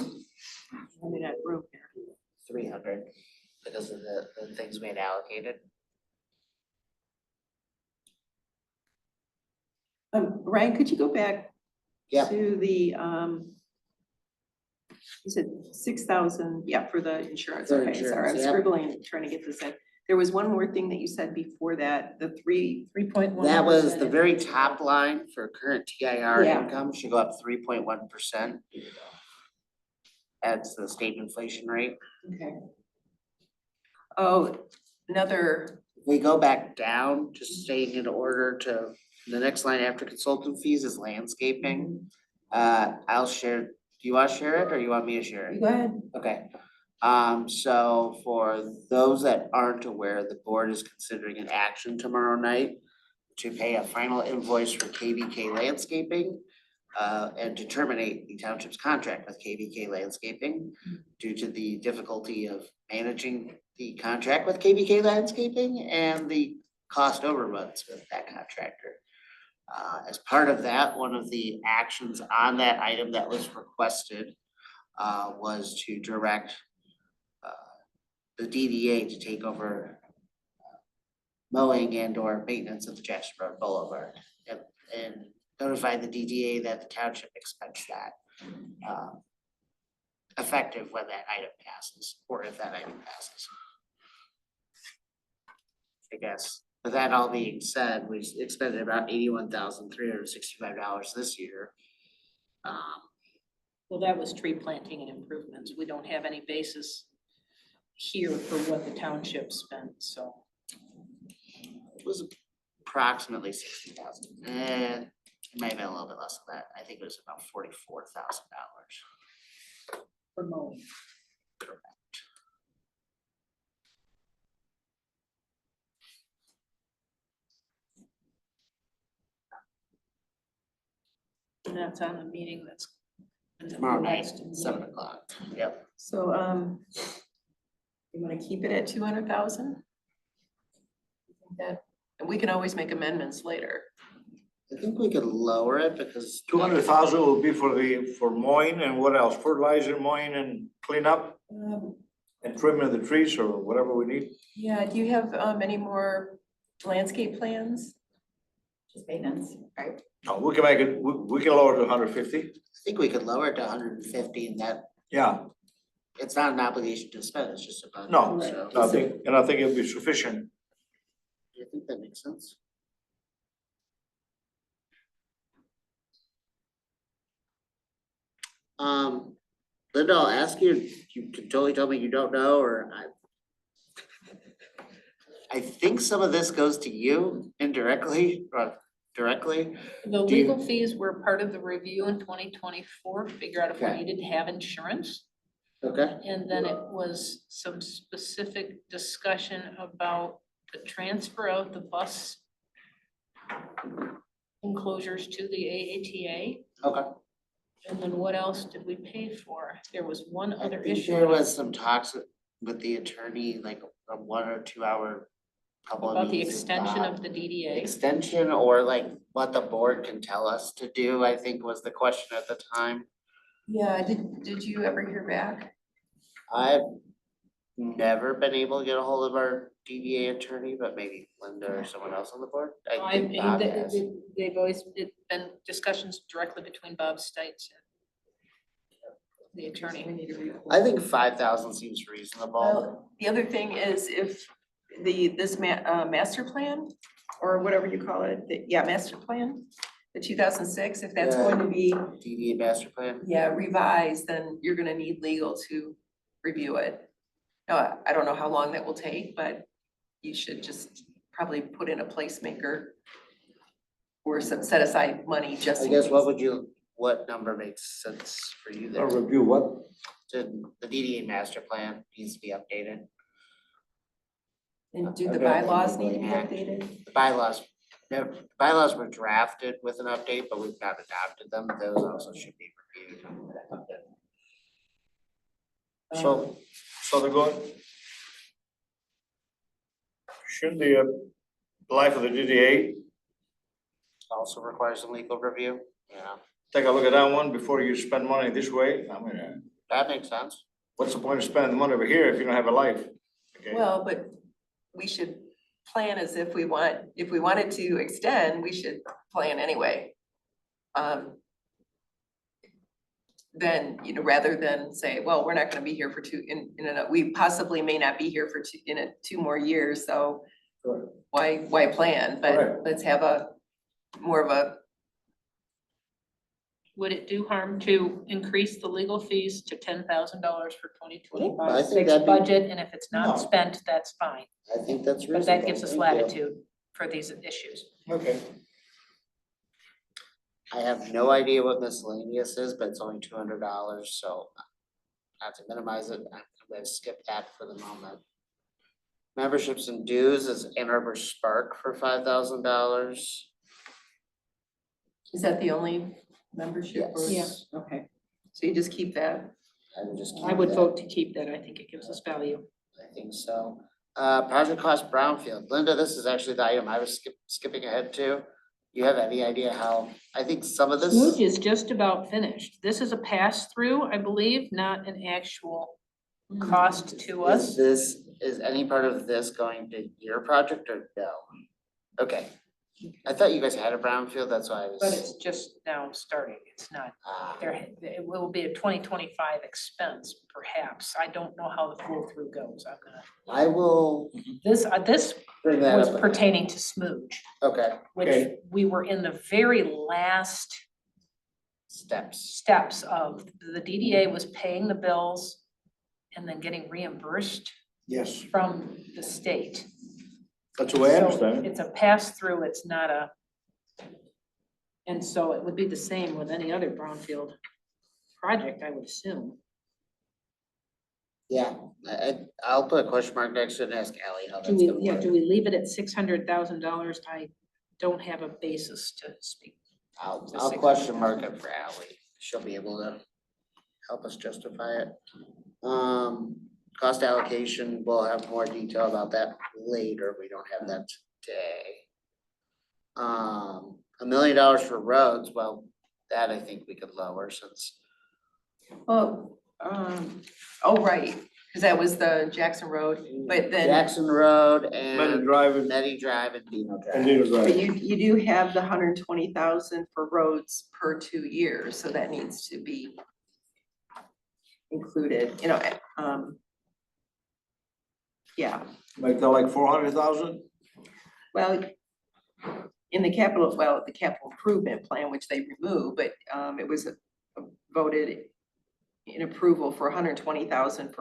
Only that room here. 300 because of the things we had allocated. Ryan, could you go back Yeah. to the, you said 6,000, yeah, for the insurance, For okay, sorry, insurance, I'm yeah. scribbling, trying to get this in. There was one more thing that you said before that, the 3.1. That was the very top line for current TIR Yeah. income should go up 3.1%. That's the state inflation rate. Okay. Oh, another, If we go back down, just staying in order to, the next line after consultant fees is landscaping. I'll share, do you want to share it or you want me to share it? go ahead. Okay, so for those that aren't aware, the board is considering an action tomorrow night to pay a final invoice for KVK Landscaping and to terminate the township's contract with KVK Landscaping due to the difficulty of managing the contract with KVK Landscaping and the cost overruns with that contractor. As part of that, one of the actions on that item that was requested was to direct the DDA to take over mowing and or maintenance of the Jackson Road Boulevard. And notify the DDA that the township expects that effective when that item passes, or if that item passes. I guess, with that all being said, we expended about $81,365 this year. Well, that was tree planting and improvements. We don't have any basis here for what the township spent, so. It was approximately 60,000, and it might have been a little bit less than that. I think it was about $44,000. For mowing. Correct. And that's on the meeting that's. Tomorrow night, next meeting. 7 o'clock. Yep. So, you wanna keep it at 200,000? That, and we can always make amendments later. I think we could lower it because 200,000 will be for mowing and what else? Fertilizer, mowing and cleanup and trimming the trees or whatever we need. Yeah, do you have, any more landscape plans? Just maintenance, right? No, we can make it, we can lower it to 150. I think we could lower it to 150 and that Yeah, it's not an obligation to spend, it's just a budget. No. So I think it'll be sufficient. I think that makes sense. Linda, I'll ask you, you can totally tell me you don't know, or I think some of this goes to you indirectly, or directly. The Do you- legal fees were part of the review in 2024, figure out if we Okay. needed to have insurance. Okay, And then it was some specific discussion about the transfer of the bus enclosures to the AATA. okay. And then what else did we pay for? There was one I other think issue. there was some talks with the attorney, like a 1 or 2 hour couple of About the meetings with extension Bob. of the DDA. Extension or like what the board can tell us to do, I think was the question at the time. Yeah, did you ever hear back? I've never been able to get a hold of our DDA attorney, but maybe Linda or someone else on the board. I think Bob has. They've always been discussions directly between Bob Stites and the attorney. We need a report. I think 5,000 seems reasonable. Well, the other thing is if this master plan, or whatever you call it, master plan, the 2006, if that's going to be, DDA master plan. revised, then you're gonna need legal to review it. Now, I don't know how long that will take, but you should just probably put in a placemaker or set aside money just I in guess case. what number makes sense for you A there? review what? The DDA master plan needs to be updated. And do the Okay. bylaws need to be updated? The bylaws were drafted with an update, but we've not adopted them. Those also should be reviewed. So they're going. Shouldn't the life of the DDA Also requires a legal review. Yeah, take a look at that one before you spend money this way? I mean, that makes sense. what's the point of spending the money over here if you don't have a life? Okay. Well, but we should plan as if we wanted to extend, we should plan anyway. Then, rather than say, well, we're not gonna be here for we possibly may not be here for 2 more years, so Correct. why plan? But Correct. let's have more of a, Would it do harm to increase the legal fees to $10,000 for I 2025 think that'd be- budget? And if it's No. not spent, that's fine. I think that's reasonable. But that gives us Thank you. latitude for these issues. Okay. I have no idea what miscellaneous is, but it's only $200, so not to minimize it, I'm gonna skip that for the moment. Memberships and dues is Ann Arbor Spark for $5,000. is that the only membership? or- Yes. Okay, so you just keep that. I would just. I keep would that. vote to keep that. I think it gives us value. I think so. Project cost brownfield. Linda, this is actually the item I was skipping ahead to. you have any idea how, I think some of this. Smooch is just about finished. This is a pass-through, I believe, not an actual cost to us. Is any part of this going to your project or no? Okay, I thought you guys had a brownfield, that's why I was. But it's just now starting. It's not, Ah, it will be a 2025 expense perhaps. I don't know how the flow through goes. I'm gonna, I will this bring that was up. pertaining to Smooch, Okay, which Okay. we were in the very last steps. steps of, the DDA was paying the bills and then getting reimbursed Yes, from the state. that's the way I So understand it. it's a pass-through, it's not a. And so it would be the same with any other brownfield project, I would assume. Yeah, I'll put a question mark next to it and ask Ally how Do that's we, gonna yeah, work. do we leave it at $600,000? I don't have a basis to speak. I'll The question mark it for Ally. She'll be able to help us justify it. Cost allocation, we'll have more detail about that later. We don't have that today. $1 million for roads, well, that I think we could lower since, Oh, oh, right, because that was the Jackson Road, but then, Jackson Road Many and driving Meddy Drive and Dino and Drive. Dino but Drive. you do have the 120,000 for roads per 2 years, so that needs to be included, yeah, Make that like 400,000? well, in the capital, well, the capital improvement plan, which they removed, but it was voted in approval for 120,000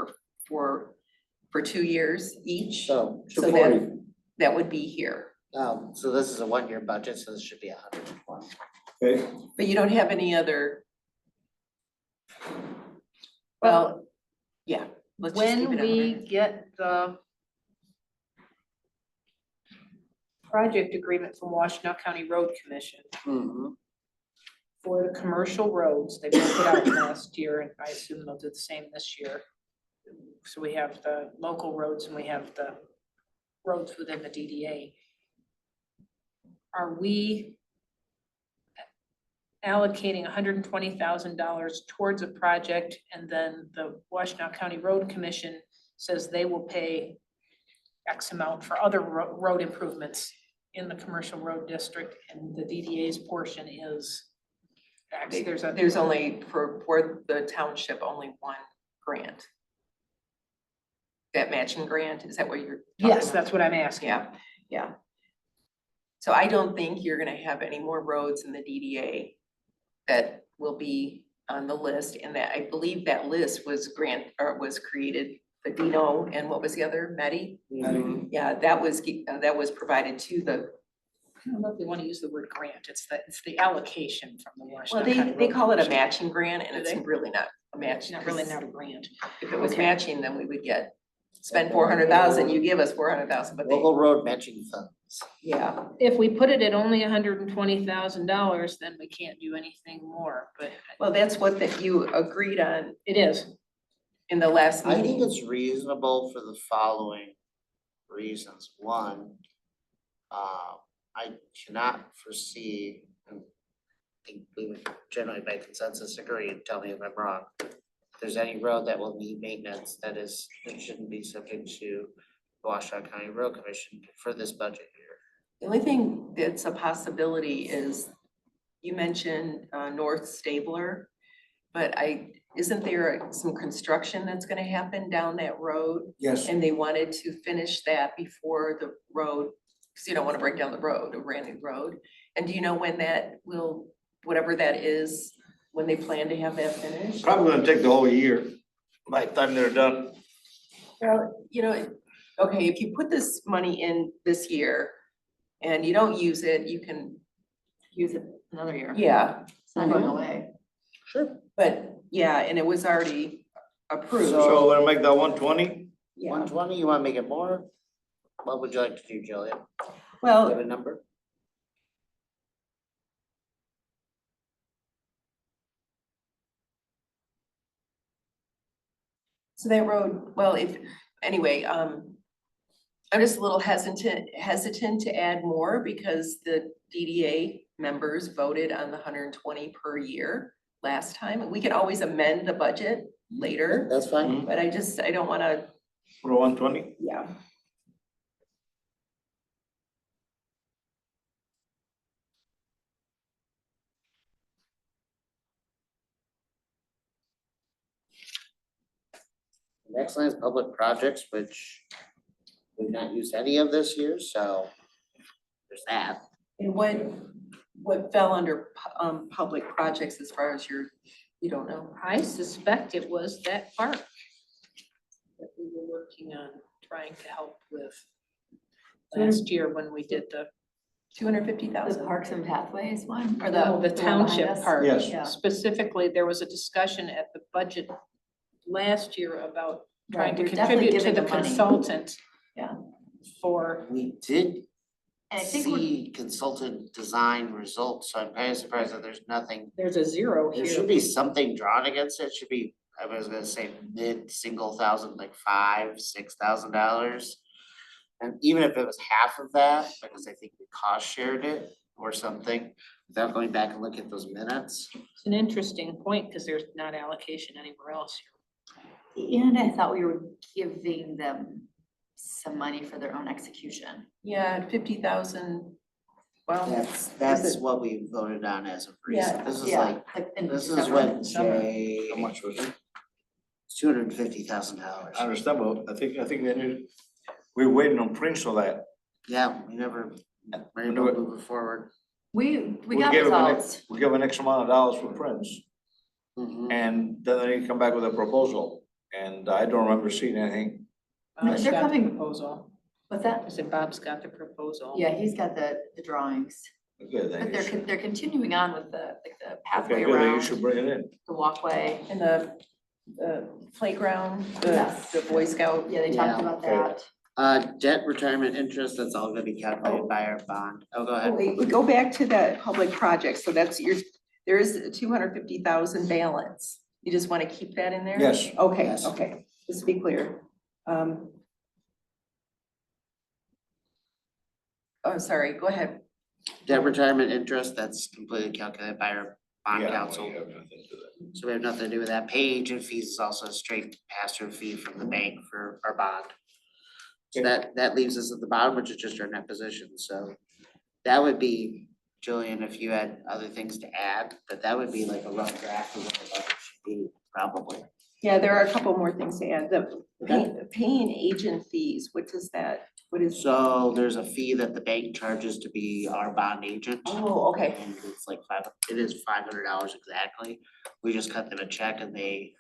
for 2 years each. So, So that would be here, so this is a 1-year budget, so this should be 120. Okay, but you don't have any other. Well, yeah, let's just keep When it we 100. get the project agreement from Washtenaw County Road Commission Mm-hmm. for the commercial roads, they broke it out last year, and I assume they'll do the same this year. So we have the local roads and we have the roads within the DDA. Are we allocating $120,000 towards a project, and then the Washtenaw County Road Commission says they will pay X amount for other road improvements in the commercial road district, and the DDA's portion is X? There's only, for the township, only one grant. That matching grant, is that what you're talking Yes, about? that's what I'm asking. Yeah. So I don't think you're gonna have any more roads in the DDA that will be on the list, and that, I believe that list was created, the Dino, and what was the other, Medi? Yeah, that was provided to the, I don't know if we want to use the word grant, it's the allocation from the well, Washtenaw County they Road call it a Commission. matching grant, and Do it's they? really not a match. It's not really not a grant. If it was Okay. matching, then we would spend 400,000, you give us 400,000, but they, Local road matching funds. yeah. If we put it at only $120,000, then we can't do anything more, but Well, that's what that you agreed on it is. in the last I think meeting. it's reasonable for the following reasons. One, I cannot foresee, and I think we would generally by consensus agree, and tell me if I'm wrong. If there's any road that will need maintenance that shouldn't be subject to Washtenaw County Road Commission for this budget year. The only thing that's a possibility is, you mentioned North Stabler, but isn't there some construction that's gonna happen down that road? yes. And they wanted to finish that before the road, because you don't wanna break down the road, a brand new road. And do you know when that will, whatever that is, when they plan to have that finished? Probably gonna take the whole year by the time they're done. Well, okay, if you put this money in this year and you don't use it, you can use it Another year. Yeah, It's not going away. Sure. but yeah, and it was already approved. So we're gonna make that 120? Yeah, 120, you wanna make it more? What would you like to do, Jillian? Give well, a number? so that road, well, anyway, I'm just a little hesitant to add more because the DDA members voted on the 120 per year last time. We can always amend the budget later, That's fine. but I don't wanna, For 120? yeah. Next line is public projects, which we've not used any of this year, so there's that. And what fell under public projects as far as you don't know? I suspect it was that park that we were working on, trying to help with last year when we did the, 250,000. The Parks and Pathways one, or the one behind township us? park. Yes. Yeah. Specifically, there was a discussion at the budget last year about trying to We're definitely contribute to giving the them money. consultant. Yeah. For, We did And I think we're, see consultant design results, so I'm kind of surprised that there's nothing. there's a zero There here. should be something drawn against it, should be, I was gonna say mid-single thousand, like $5,000-6,000. And even if it was half of that, because I think we cost shared it or something, without going back and look at those minutes. It's an interesting point because there's not allocation anywhere else and I thought we were giving them some money for their own execution. Yeah, 50,000, well, That's what we voted on as of recent. This is Yeah, like, in this is December. when Summer. Jay, How much was it? $250,000. I understand, but I think they need, we're waiting on Prince for that. Yeah, we never, were able to move it forward. We We got gave them an results. We give an X amount of dollars for Prince, Mhm. and then they come back with a proposal, and I don't remember seeing anything. No, Bob's they're got the coming- proposal. What's I that? said Bob's got the proposal. Yeah, he's got the drawings, Okay, then but you they're, should, they're continuing on with the, like the pathway okay, good, then you around, should bring it in. the walkway. and the playground, Yes. the Boy Scout. Yeah, they talked Yeah. about Okay. that. Debt retirement interest, that's all gonna be calculated by our bond. Oh, go ahead. Wait, we go back to that public project, so that's there is a 250,000 balance. You just wanna keep that in there? Yes. Okay, Yes. okay, just to be clear. Oh, sorry, go ahead. Debt retirement interest, that's completely calculated by our bond Yeah, council. well, you have nothing to do. So we have nothing to do with that. Pay agent fees is also a straight pass-through fee from the bank for our bond. So that leaves us at the bottom, which is just our net position, so that would be, Julian, if you had other things to add, but that would be like a rough draft of what the budget should be, probably. Yeah, there are a couple more things to add. The paying agent fees, what is? So there's a fee that the bank charges to be our bond agent. Oh, okay, And it's like it is $500 exactly. We just cut them a check and they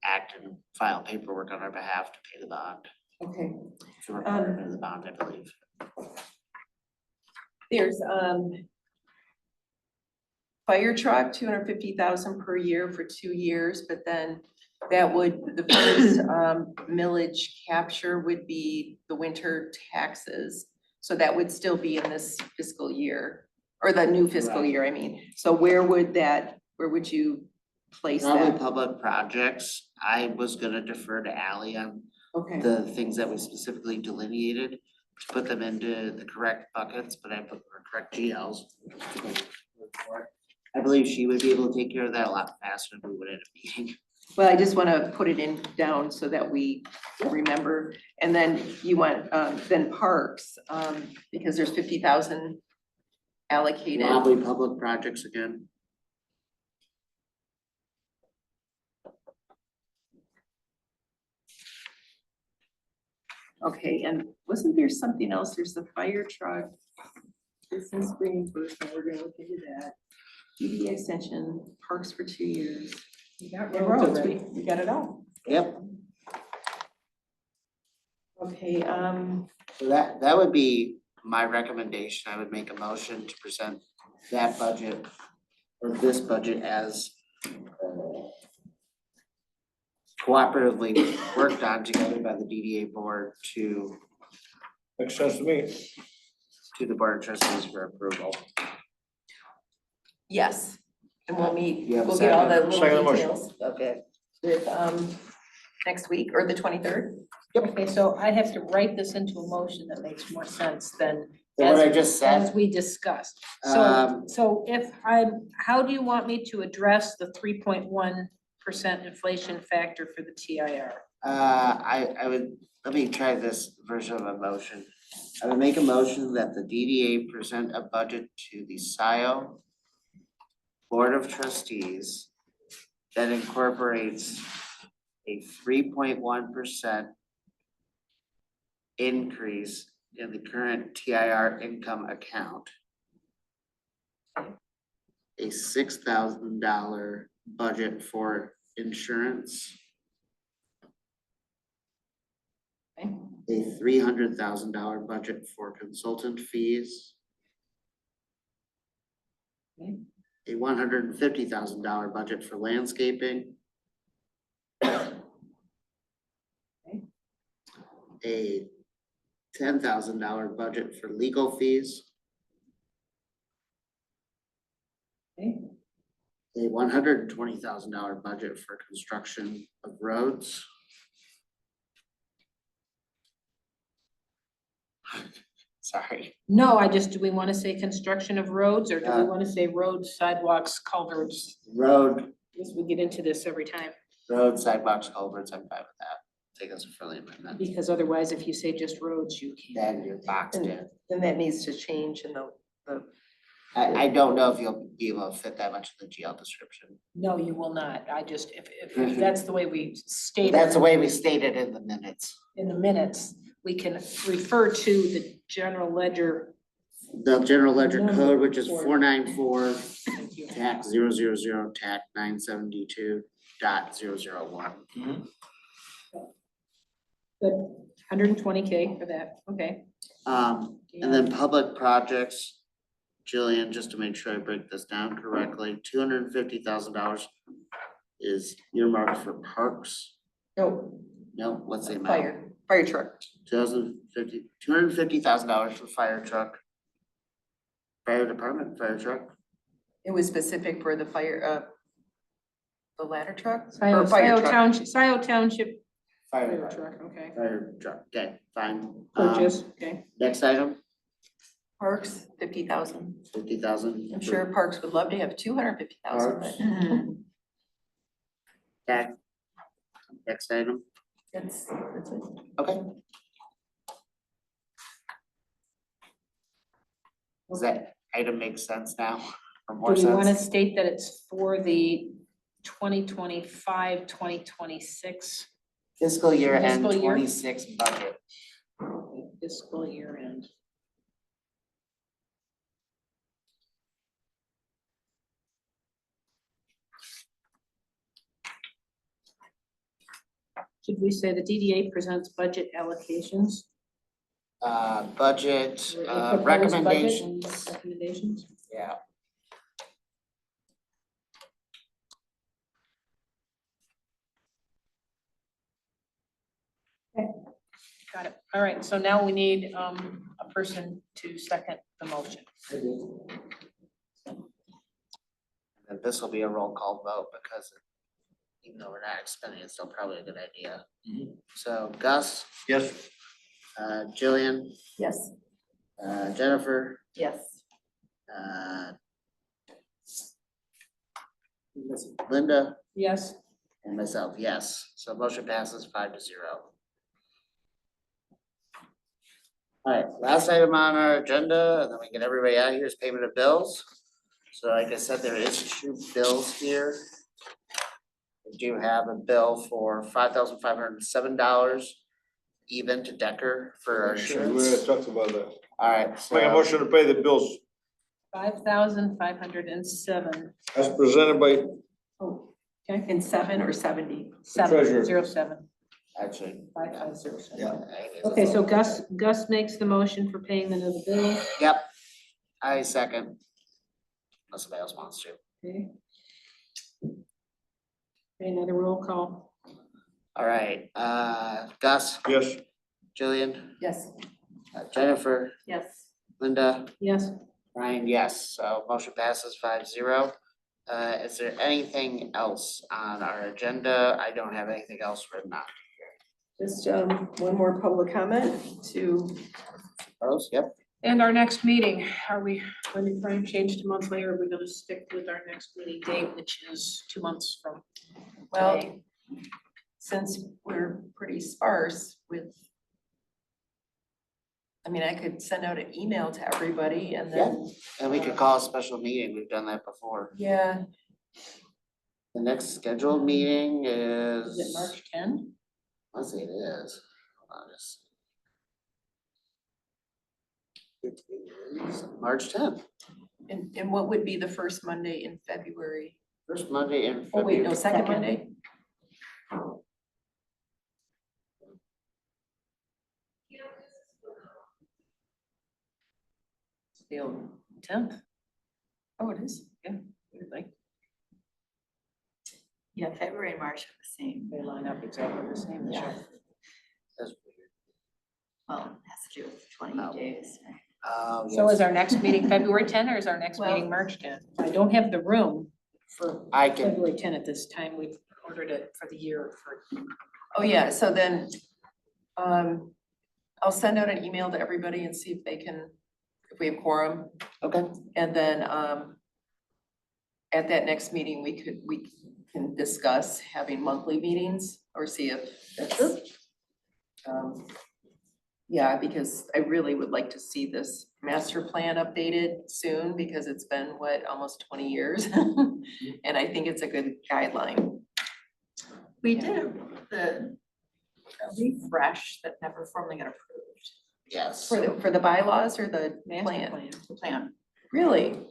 act and file paperwork on our behalf to pay the bond. okay. It's a requirement of the bond, I believe. There's fire truck, 250,000 per year for 2 years, but then that would, the first millage capture would be the winter taxes. So that would still be in this fiscal year, or the new fiscal Right. year, I mean. So where would you place Probably that? public projects. I was gonna defer to Ally on Okay, the things that we specifically delineated to put them into the correct buckets, but I put the correct GLs. I believe she would be able to take care of that a lot faster than we would at a meeting. well, I just wanna put it in down so that we remember. And then you want, then parks, because there's 50,000 allocated. Probably public projects again. Okay, and wasn't there something else? There's the fire truck. Business reimbursement, we're gonna look into that. DDA extension, parks for 2 years. You got roads, you got it all. Yep, Okay, so that would be my recommendation. I would make a motion to present that budget or this budget as cooperatively worked on together by the DDA board to Makes sense to me. the board of trustees for approval. yes, and we'll meet, You have a we'll get all the second? little Second motion. details Okay. with, next week or the 23rd. Okay, so I have to write this into a motion that makes more sense than Then what I as, just as said, we discussed. So, so if how do you want me to address the 3.1% inflation factor for the TIR? I would, let me try this version of a motion. I would make a motion that the DDA present a budget to the Scio Board of Trustees that incorporates a 3.1% increase in the current TIR income account. A $6,000 budget for insurance. Okay. A $300,000 budget for consultant fees. Okay. A $150,000 budget for landscaping. A $10,000 budget for legal fees. Okay. A $120,000 budget for construction of roads. Sorry, No, do we want to say construction of roads or do we want to say roads, sidewalks, culverts? road, As we get into this every time, sidewalks, culverts, I'm fine with that. Take us a friendly amendment. because otherwise if you say just roads, you can't. Then you're boxed in. Then that needs to change in the, I don't know if you'll be able to fit that much in the GL description. No, you will not. I just, if that's the way we state That's the it way we stated in the minutes. in the minutes, we can refer to the general ledger. The general ledger Number code, which is for- 494, Thank you. tac 000, tac 972.001. Good, 120K for that, okay. And then public projects, Jillian, just to make sure I break this down correctly, $250,000 is earmarked for parks. no, No, what's the amount? fire truck. $250,000 for fire truck. Fire department, fire truck. It was specific for the fire, the ladder truck? Scio Or fire truck? Township Fire fire department, truck, okay. fire truck, okay, fine. Purchase, okay. Next item, Parks, 50,000. 50,000. I'm sure Parks would love to have 250,000, but Okay. Next item, that's it. okay. Does that item make sense now, or more Do we want to sense? state that it's for the 2025-2026 Fiscal year end Fiscal year? 26 budget. fiscal year end? Should we say the DDA presents budget allocations? Budget, Or a proposed budget and recommendations, Recommendations? yeah. Got it. All right, so now we need a person to second the motion. And this will be a roll call vote because even though we're not expending, it's still probably a good idea. So Gus, Yes. Jillian, Yes. Jennifer, Yes. Linda, Yes, and myself, yes. So motion passes 5-0. All right, last item on our agenda, and then we get everybody out of here is payment of bills. So like I said, there is 2 bills here. We do have a bill for $5,507 even to Decker for our Sure, insurance. we talked about that. All right, Make a so motion to pay the bills 5,507. as presented by Oh, okay. In 7 or 70? treasurer. 707, actually. 5507. Yeah. Okay, so Gus makes the motion for payment of the bill. Yep, I second. Unless somebody else wants to. Okay. Okay, another roll call. All right, Gus, Yes. Jillian, Yes. Jennifer, Yes. Linda, Yes, Ryan, yes, so motion passes 5-0. Is there anything else on our agenda? I don't have anything else written on. Just one more public comment to, Rose, yep. And our next meeting, are we, when we try and change to monthly, or are we gonna stick with our next meeting date, which is 2 months from well, today? since we're pretty sparse with, I mean, I could send out an email to everybody and then, And we could call a special meeting. We've done that before. yeah, The next scheduled meeting Is it is, March 10? let's see, it is. Hold on just. It is March 10th, and what would be the first Monday in February? first Monday in Oh, wait, February. no, second Monday? The 10th. Oh, it is, yeah, Like, Yeah, February and March are the same. they line up exactly the same this Yeah. year. That's weird. Well, it has to do with Oh. 20 days. Right? Oh, So is yes. our next meeting February 10 or is our next meeting Well- March 10? I don't have the room for I can, February 10 at this time. We've ordered it for the year for. oh, yeah, so then, I'll send out an email to everybody and see if they can, if we have quorum. okay, And then, at that next meeting, we can discuss having monthly meetings or see if that's. Yeah, because I really would like to see this master plan updated soon because it's been, what, almost 20 years? And I think it's a good guideline. We did the refresh that never formally got approved. yes. For the bylaws or the Master plan? The plan. Really?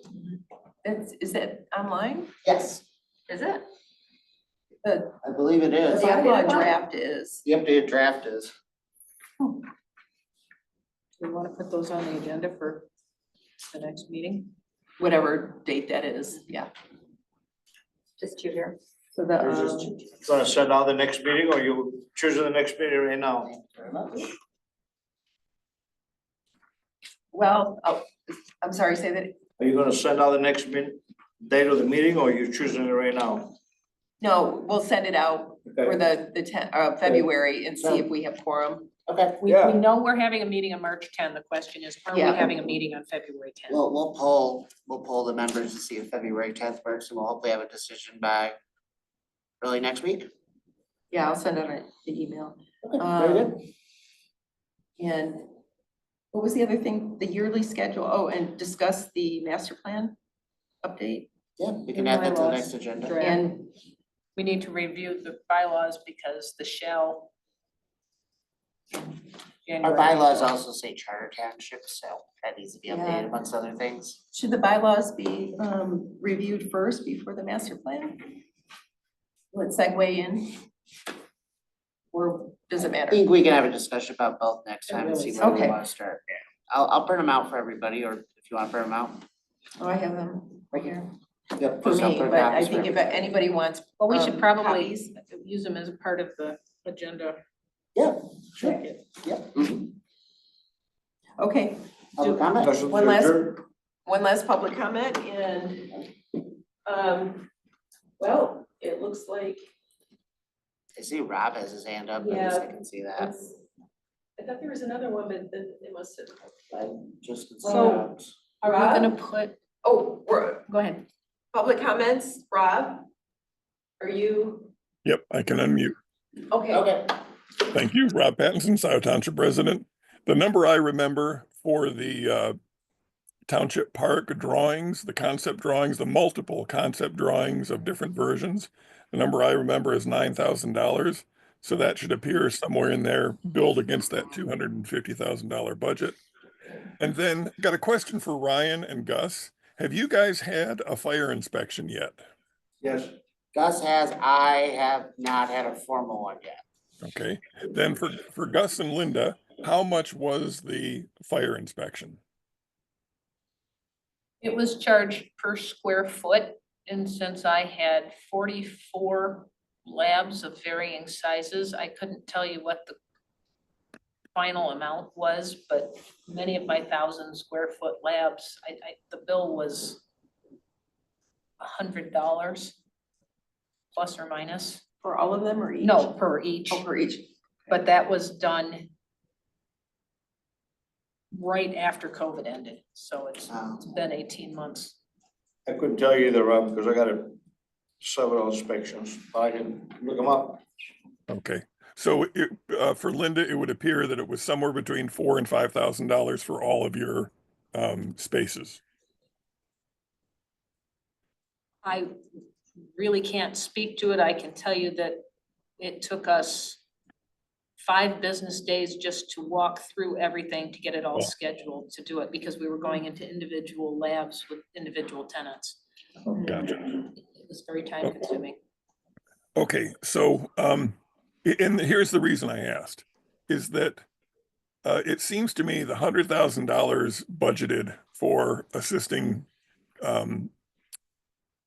Is that online? Yes, Is it? The I believe it the is. Yeah. bylaw draft is. The updated draft is. Do we want to put those on the agenda for the next meeting? Whatever date that is, yeah. Just you here. So the, You're just gonna send out the next meeting or you choosing the next meeting right now? Thank you very much. well, oh, I'm sorry, say that, Are you gonna send out the next date of the meeting or you choosing it right now? no, we'll send it out for Okay, the 10th, February and see if we have quorum. Okay, We Yeah. know we're having a meeting on March 10. The question is, are we Yeah. having a meeting on February 10? we'll poll the members to see if February 10th works and we'll hopefully have a decision by early next week. Yeah, I'll send out the email. Okay, very good. And what was the other thing? The yearly schedule? Oh, and discuss the master plan update Yeah, we can And add that to the bylaws. next agenda. Draft. and, We need to review the bylaws because the shall. Our bylaws also say charter township, so that needs to be Yeah. updated amongst other things. should the bylaws be reviewed first before the master plan? Will it segue in? Or does it I matter? think we can have a discussion about both next It time and really see where we Okay. wanna start. I'll print them out for everybody, or if you wanna print them out. Oh, I have them right here Yep. for just I'll me, print but I copies for think if everybody. anybody wants. Well, we should um, probably copies, use them as a part of the agenda. Yeah, sure, packet. yep. Mhm. Okay, Public comment? Motion to One last- adjourn? one last public comment and, well, it looks like I see Rob has his hand up, at least I can see that. it's, I thought there was another one, but then it must have. Just can see So- Rob's. Are we Rob? gonna put, Oh, we're, go ahead. public comments, Rob? Are you, Yep, I can unmute. okay, Okay. Thank you. Rob Pattinson, Scio Township resident. The number I remember for the township park drawings, the concept drawings, the multiple concept drawings of different versions, the number I remember is $9,000. So that should appear somewhere in there, billed against that $250,000 budget. And then got a question for Ryan and Gus. Have you guys had a fire inspection yet? Yes. Gus has, I have not had a formal one yet. Okay, then for Gus and Linda, how much was the fire inspection? It was charged per square foot, and since I had 44 labs of varying sizes, I couldn't tell you what the final amount was, but many of my 1,000 square foot labs, the bill was $100 plus or minus. for all of them or each? No, per each. Oh, for each, But that was done right after COVID ended, so it's been 18 months. I couldn't tell you either, Rob, because I got several inspections, but I can look them up. Okay, so for Linda, it would appear that it was somewhere between $4,000 and $5,000 for all of your spaces. I really can't speak to it. I can tell you that it took us 5 business days just to walk through everything to get it all Wow. scheduled to do it, because we were going into individual labs with individual tenants. Gotcha. It was very time consuming. Okay, so and here's the reason I asked, is that it seems to me the $100,000 budgeted for assisting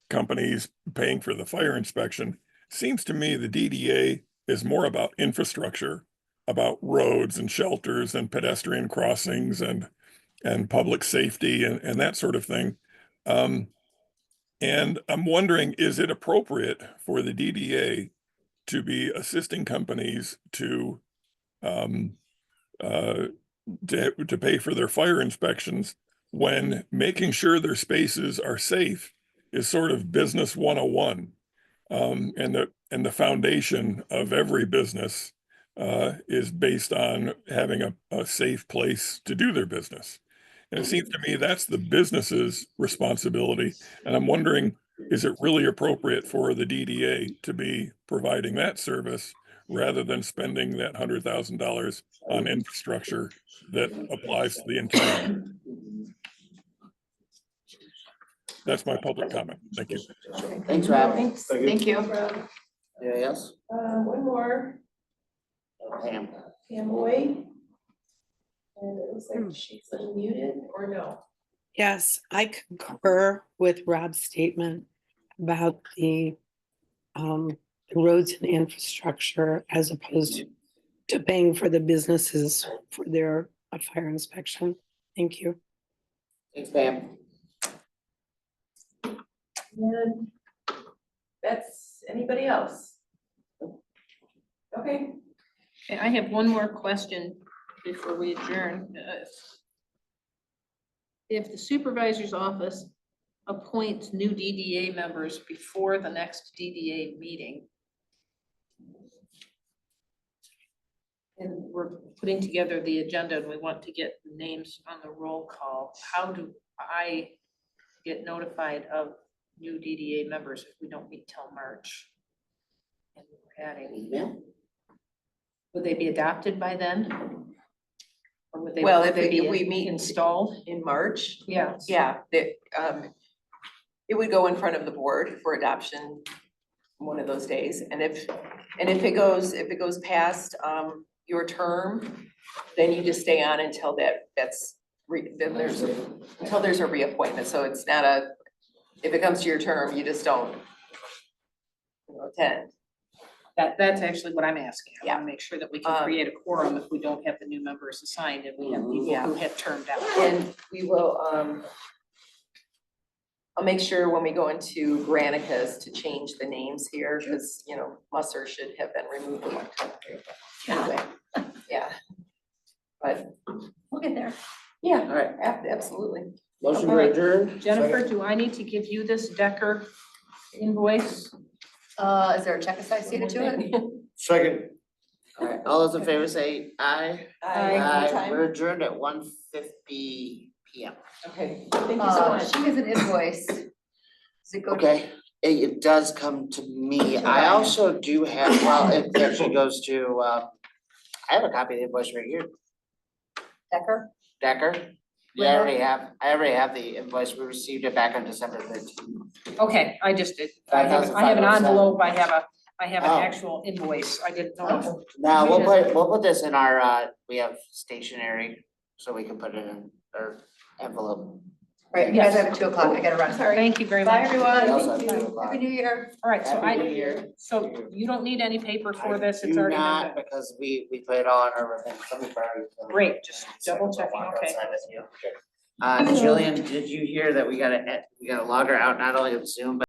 companies paying for the fire inspection seems to me the DDA is more about infrastructure, about roads and shelters and pedestrian crossings and public safety and that sort of thing. And I'm wondering, is it appropriate for the DDA to be assisting companies to to pay for their fire inspections when making sure their spaces are safe is sort of business 101. And the foundation of every business is based on having a safe place to do their business. And it seems to me that's the business's responsibility. And I'm wondering, is it really appropriate for the DDA to be providing that service rather than spending that $100,000 on infrastructure that applies to the entire? That's my public comment. Thank you. Thanks, Rob. Thanks, Thank you. thank you. Anybody else? One more, Pam. Pam Boyd. And it looks like she's unmuted or no? Yes, I concur with Rob's statement about the roads and infrastructure as opposed to paying for the businesses for their fire inspection. Thank you. Thanks, Pam. And that's anybody else? Okay, Okay, I have one more question before we adjourn. If the supervisor's office appoints new DDA members before the next DDA meeting, and we're putting together the agenda and we want to get names on the roll call, how do I get notified of new DDA members if we don't meet till March? And we're adding, Email? would they be adopted by then? Or would they? Well, would if they be we meet installed? in March, Yeah. yeah, that, it would go in front of the board for adoption one of those days. And if it goes past, your term, then you just stay on until until there's a reappointment. So it's not if it comes to your term, you just don't attend. That's actually what I'm asking. I Yeah. want to make sure that we can create a quorum if we don't have the new members assigned and we have people Yeah. who have termed out. And we will, I'll make sure when we go into Granicus to change the names here, because, Musser should have been removed a long time ago. Anyway, yeah. But, We'll get there. yeah, All right, absolutely. motion All to right. adjourn? Jennifer, do I need to give you this Decker invoice? Is there a check associated to it? Second, All right, all those in favor say aye. Aye. We're adjourned at 1:50 PM. Okay, thank you so much. She has an invoice. Does it go to? Okay, it does come to me. I also do have, well, it actually goes to, I have a copy of the invoice right here. Decker? Decker? Yeah, I already have the invoice. We received it back on December 13th. Okay, I just did. I have an 5,507. envelope, I have an Oh. actual invoice. I didn't know. Now, we'll put this in our, we have stationery, so we can put it in our envelope. Right, you guys have at 2:00, I gotta run. Sorry. Thank you very Bye, much. everyone. We also have 2 o'clock. Happy New Year. All right, so Happy New Year. so you don't need any paper for I this, it's do already not, been done. because we put it all on our thing. Somebody already filled it. Great, just So double I'll checking, walk okay. outside with you. Jillian, did you hear that we gotta log her out not only of Zoom, but